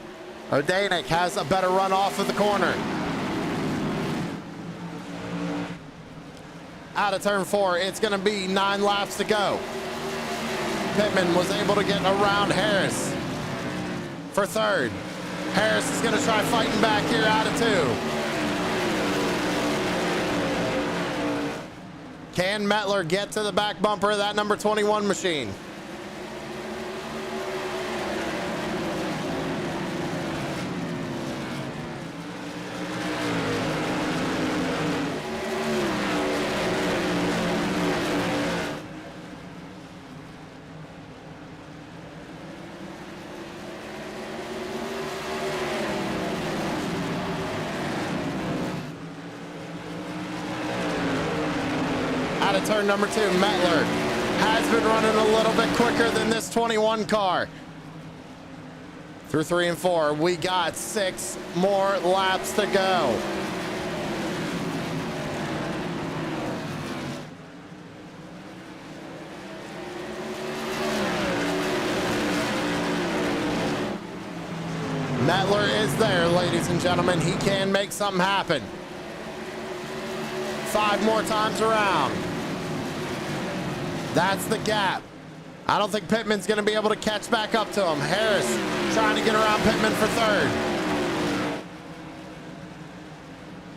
Speaker 1: O'Danick has a better run off of the corner. Out of turn 4, it's gonna be 9 laps to go. Pittman was able to get around Harris for third. Harris is gonna try fighting back here out of 2. Can Mettler get to the back bumper of that number 21 machine? Out of turn number 2, Metler has been running a little bit quicker than this 21 car. Through 3 and 4, we got 6 more laps to go. Metler is there, ladies and gentlemen. He can make something happen. 5 more times around. That's the gap. I don't think Pittman's going to be able to catch back up to him. Harris trying to get around Pittman for 3rd.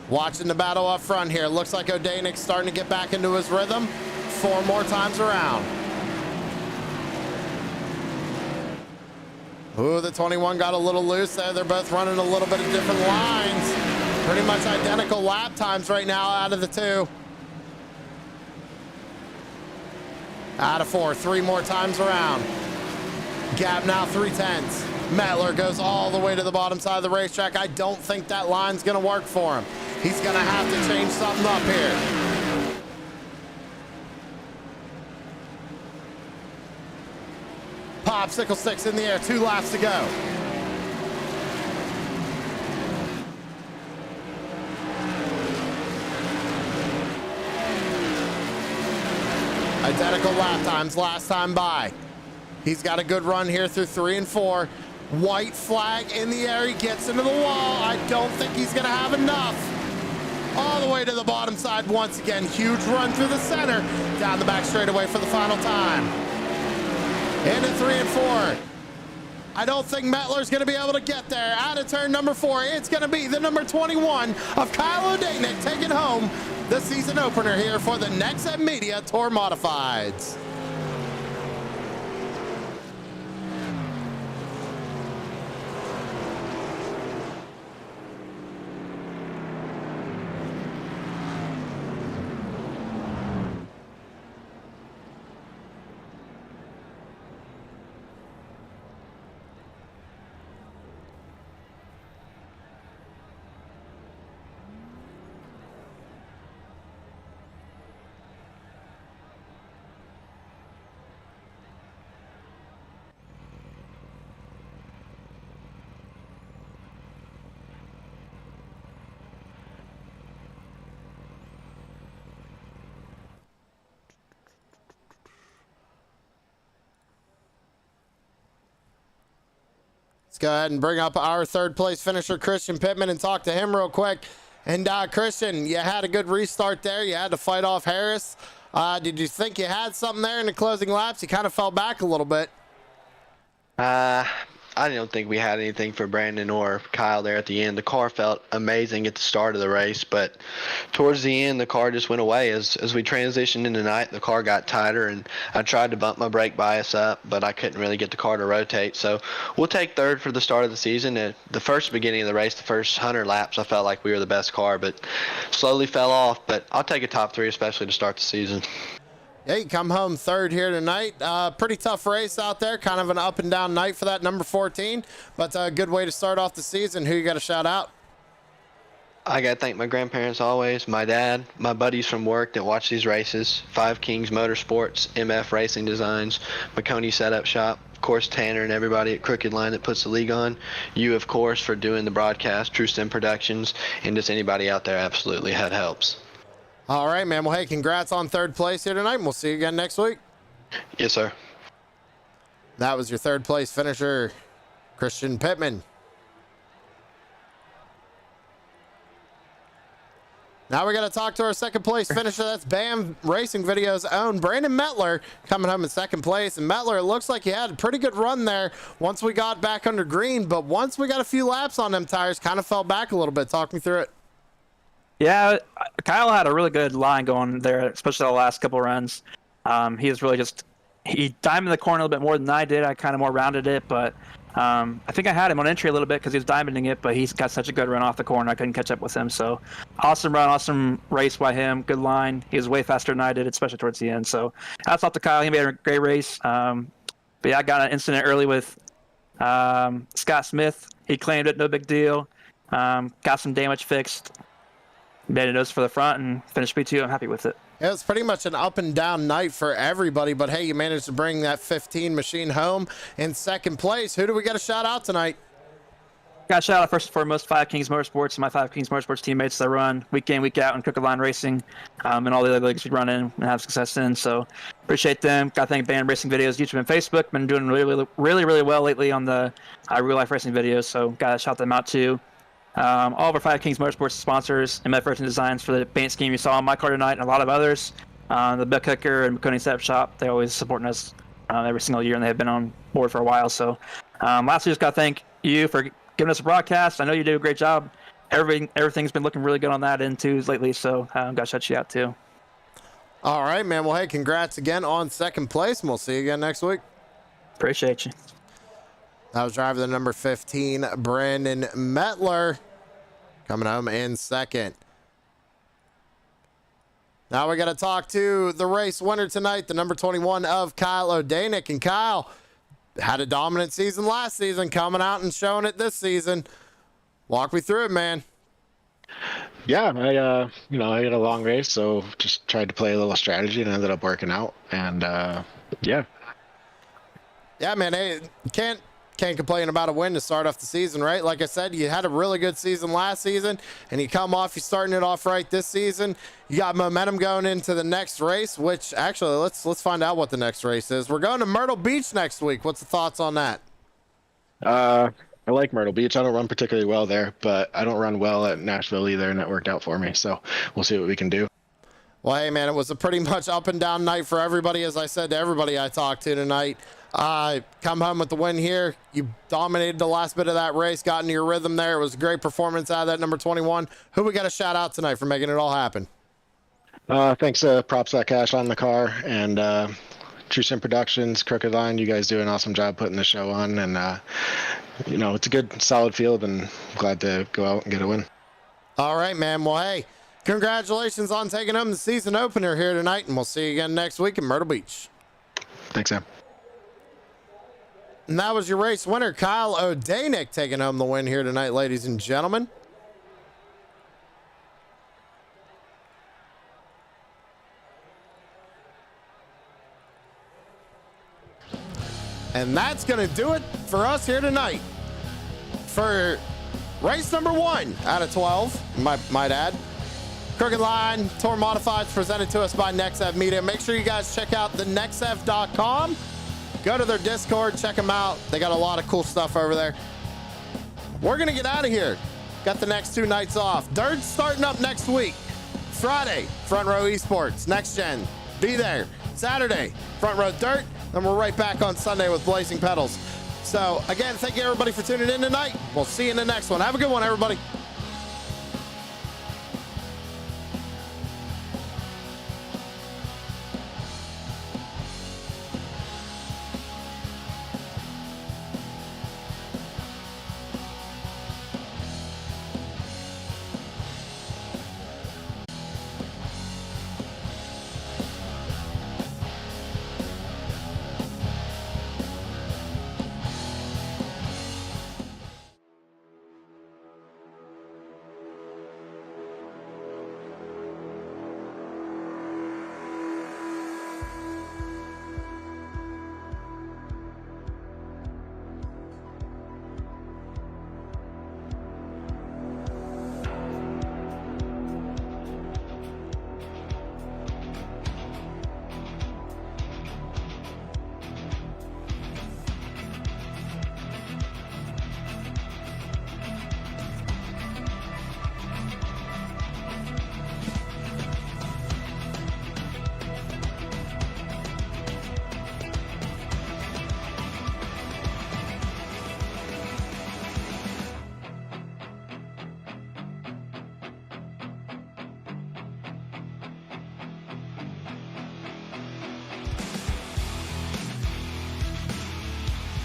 Speaker 1: Watching the battle up front here. Looks like O'Danik's starting to get back into his rhythm. 4 more times around. Ooh, the 21 got a little loose there. They're both running a little bit of different lines. Pretty much identical lap times right now out of the 2. Out of 4, 3 more times around. Gap now 3/10. Metler goes all the way to the bottom side of the racetrack. I don't think that line's gonna work for him. He's gonna have to change something up here. Popsicle sticks in the air, 2 laps to go. Identical lap times last time by. He's got a good run here through 3 and 4. White flag in the air. He gets into the wall. I don't think he's going to have enough. All the way to the bottom side once again. Huge run through the center. Down the back straightaway for the final time. Into 3 and 4. I don't think Metler's going to be able to get there. Out of turn number 4, it's going to be the number 21 of Kyle O'Danik taking home the season opener here for the Nexev Media Tour Modifieds. Let's go ahead and bring up our 3rd place finisher, Christian Pittman, and talk to him real quick. And Christian, you had a good restart there. You had to fight off Harris. Did you think you had something there in the closing laps? You kind of fell back a little bit.
Speaker 8: I don't think we had anything for Brandon or Kyle there at the end. The car felt amazing at the start of the race, but towards the end, the car just went away. As we transitioned into night, the car got tighter, and I tried to bump my brake bias up, but I couldn't really get the car to rotate. So we'll take 3rd for the start of the season. At the first beginning of the race, the first 100 laps, I felt like we were the best car, but slowly fell off. But I'll take a top 3, especially to start the season.
Speaker 1: Yeah, you come home 3rd here tonight. Pretty tough race out there. Kind of an up and down night for that number 14, but a good way to start off the season. Who you got to shout out?
Speaker 8: I got to thank my grandparents always, my dad, my buddies from work that watch these races, 5 Kings Motorsports, MF Racing Designs, McConey Setup Shop, of course Tanner and everybody at Crooked Line that puts the league on, you of course for doing the broadcast, True Stem Productions, and just anybody out there absolutely that helps.
Speaker 1: All right, man. Well, hey, congrats on 3rd place here tonight, and we'll see you again next week.
Speaker 8: Yes, sir.
Speaker 1: That was your 3rd place finisher, Christian Pittman. Now we got to talk to our 2nd place finisher. That's BAM Racing Video's own Brandon Metler coming home in 2nd place. And Metler, it looks like he had a pretty good run there once we got back under green, but once we got a few laps on them tires, kind of fell back a little bit. Talk me through it.
Speaker 9: Yeah, Kyle had a really good line going there, especially the last couple runs. He was really he diamonded the corner a little bit more than I did. I kind of more rounded it, but I think I had him on entry a little bit because he was diamonding it, but he's got such a good run off the corner, I couldn't catch up with him. So awesome run, awesome race by him, good line. He was way faster than I did, especially towards the end. So hats off to Kyle. He made a great race. But yeah, I got an incident early with Scott Smith. He claimed it, no big deal. Got some damage fixed. Made a nose for the front and finished P2. I'm happy with it.
Speaker 1: It was pretty much an up and down night for everybody, but hey, you managed to bring that 15 machine home in second place. Who do we got a shout out tonight?
Speaker 9: Got a shout out first and foremost, 5 Kings Motorsports and my 5 Kings Motorsports teammates that run week in, week out in Crooked Line Racing, and all the other leagues we run in and have success in. So appreciate them. Got to thank Band Racing Videos, YouTube and Facebook. Been doing really well lately on the real life racing videos. So got to shout them out too. All of our 5 Kings Motorsports sponsors and Medford Designs for the paint scheme you saw on my car tonight, and a lot of others. The Bill Cooker and McConey Setup Shop, they're always supporting us every single year, and they've been on board for a while. So lastly, just got to thank you for giving us a broadcast. I know you do a great job. Everything's been looking really good on that end too lately, so got to shout you out too.
Speaker 1: All right, man. Well, hey, congrats again on second place, and we'll see you again next week.
Speaker 9: Appreciate you.
Speaker 1: That was driver the number 15, Brandon Mettler, coming home in second. Now we got to talk to the race winner tonight, the number 21 of Kyle O'Danick. And Kyle had a dominant season last season, coming out and showing it this season. Walk me through it, man.
Speaker 10: Yeah, I had a long race, so just tried to play a little strategy and ended up working out. And yeah,
Speaker 1: man. Hey, can't complain about a win to start off the season, right? Like I said, you had a really good season last season, and you you're starting it off right this season. You got momentum going into the next race, which actually let's find out what the next race is. We're going to Myrtle Beach next week. What's the thoughts on that?
Speaker 10: I like Myrtle Beach. I don't run particularly well there, but I don't run well at Nashville either, and that worked out for me. So we'll see what we can do.
Speaker 1: Well, hey, man, it was a pretty much up and down night for everybody. As I said to everybody I talked to tonight, come home with the win here. You dominated the last bit of that race, got into your rhythm there. It was a great performance out of that number 21. Who we got to shout out tonight for making it all happen?
Speaker 10: Thanks to Props That Cash on the car and True Sim Productions, Crooked Line. You guys do an awesome job putting the show on, and it's a good, solid field, and glad to go out and get a win.
Speaker 1: All right, man. Well, hey, congratulations on taking home the season opener here tonight, and we'll see you again next week in Myrtle Beach.
Speaker 10: Thanks, Sam.
Speaker 1: And that was your race winner, Kyle O'Danick, taking home the win here tonight, ladies and gentlemen. And that's going to do it for us here tonight. For race number 1 out of 12, might add. Crooked Line Tour Modifieds presented to us by Nexev Media. Make sure you guys check out the nexev.com. Go to their Discord, check them out. They got a lot of cool stuff over there. We're going to get out of here. Got the next 2 nights off. Dirt's starting up next week. Friday, Front Row Esports, Next Gen. Be there. Saturday, Front Row Dirt. Then we're right back on Sunday with Blazing Pedals. So, again, thank you, everybody, for tuning in tonight. We'll see you in the next one. Have a good one, everybody.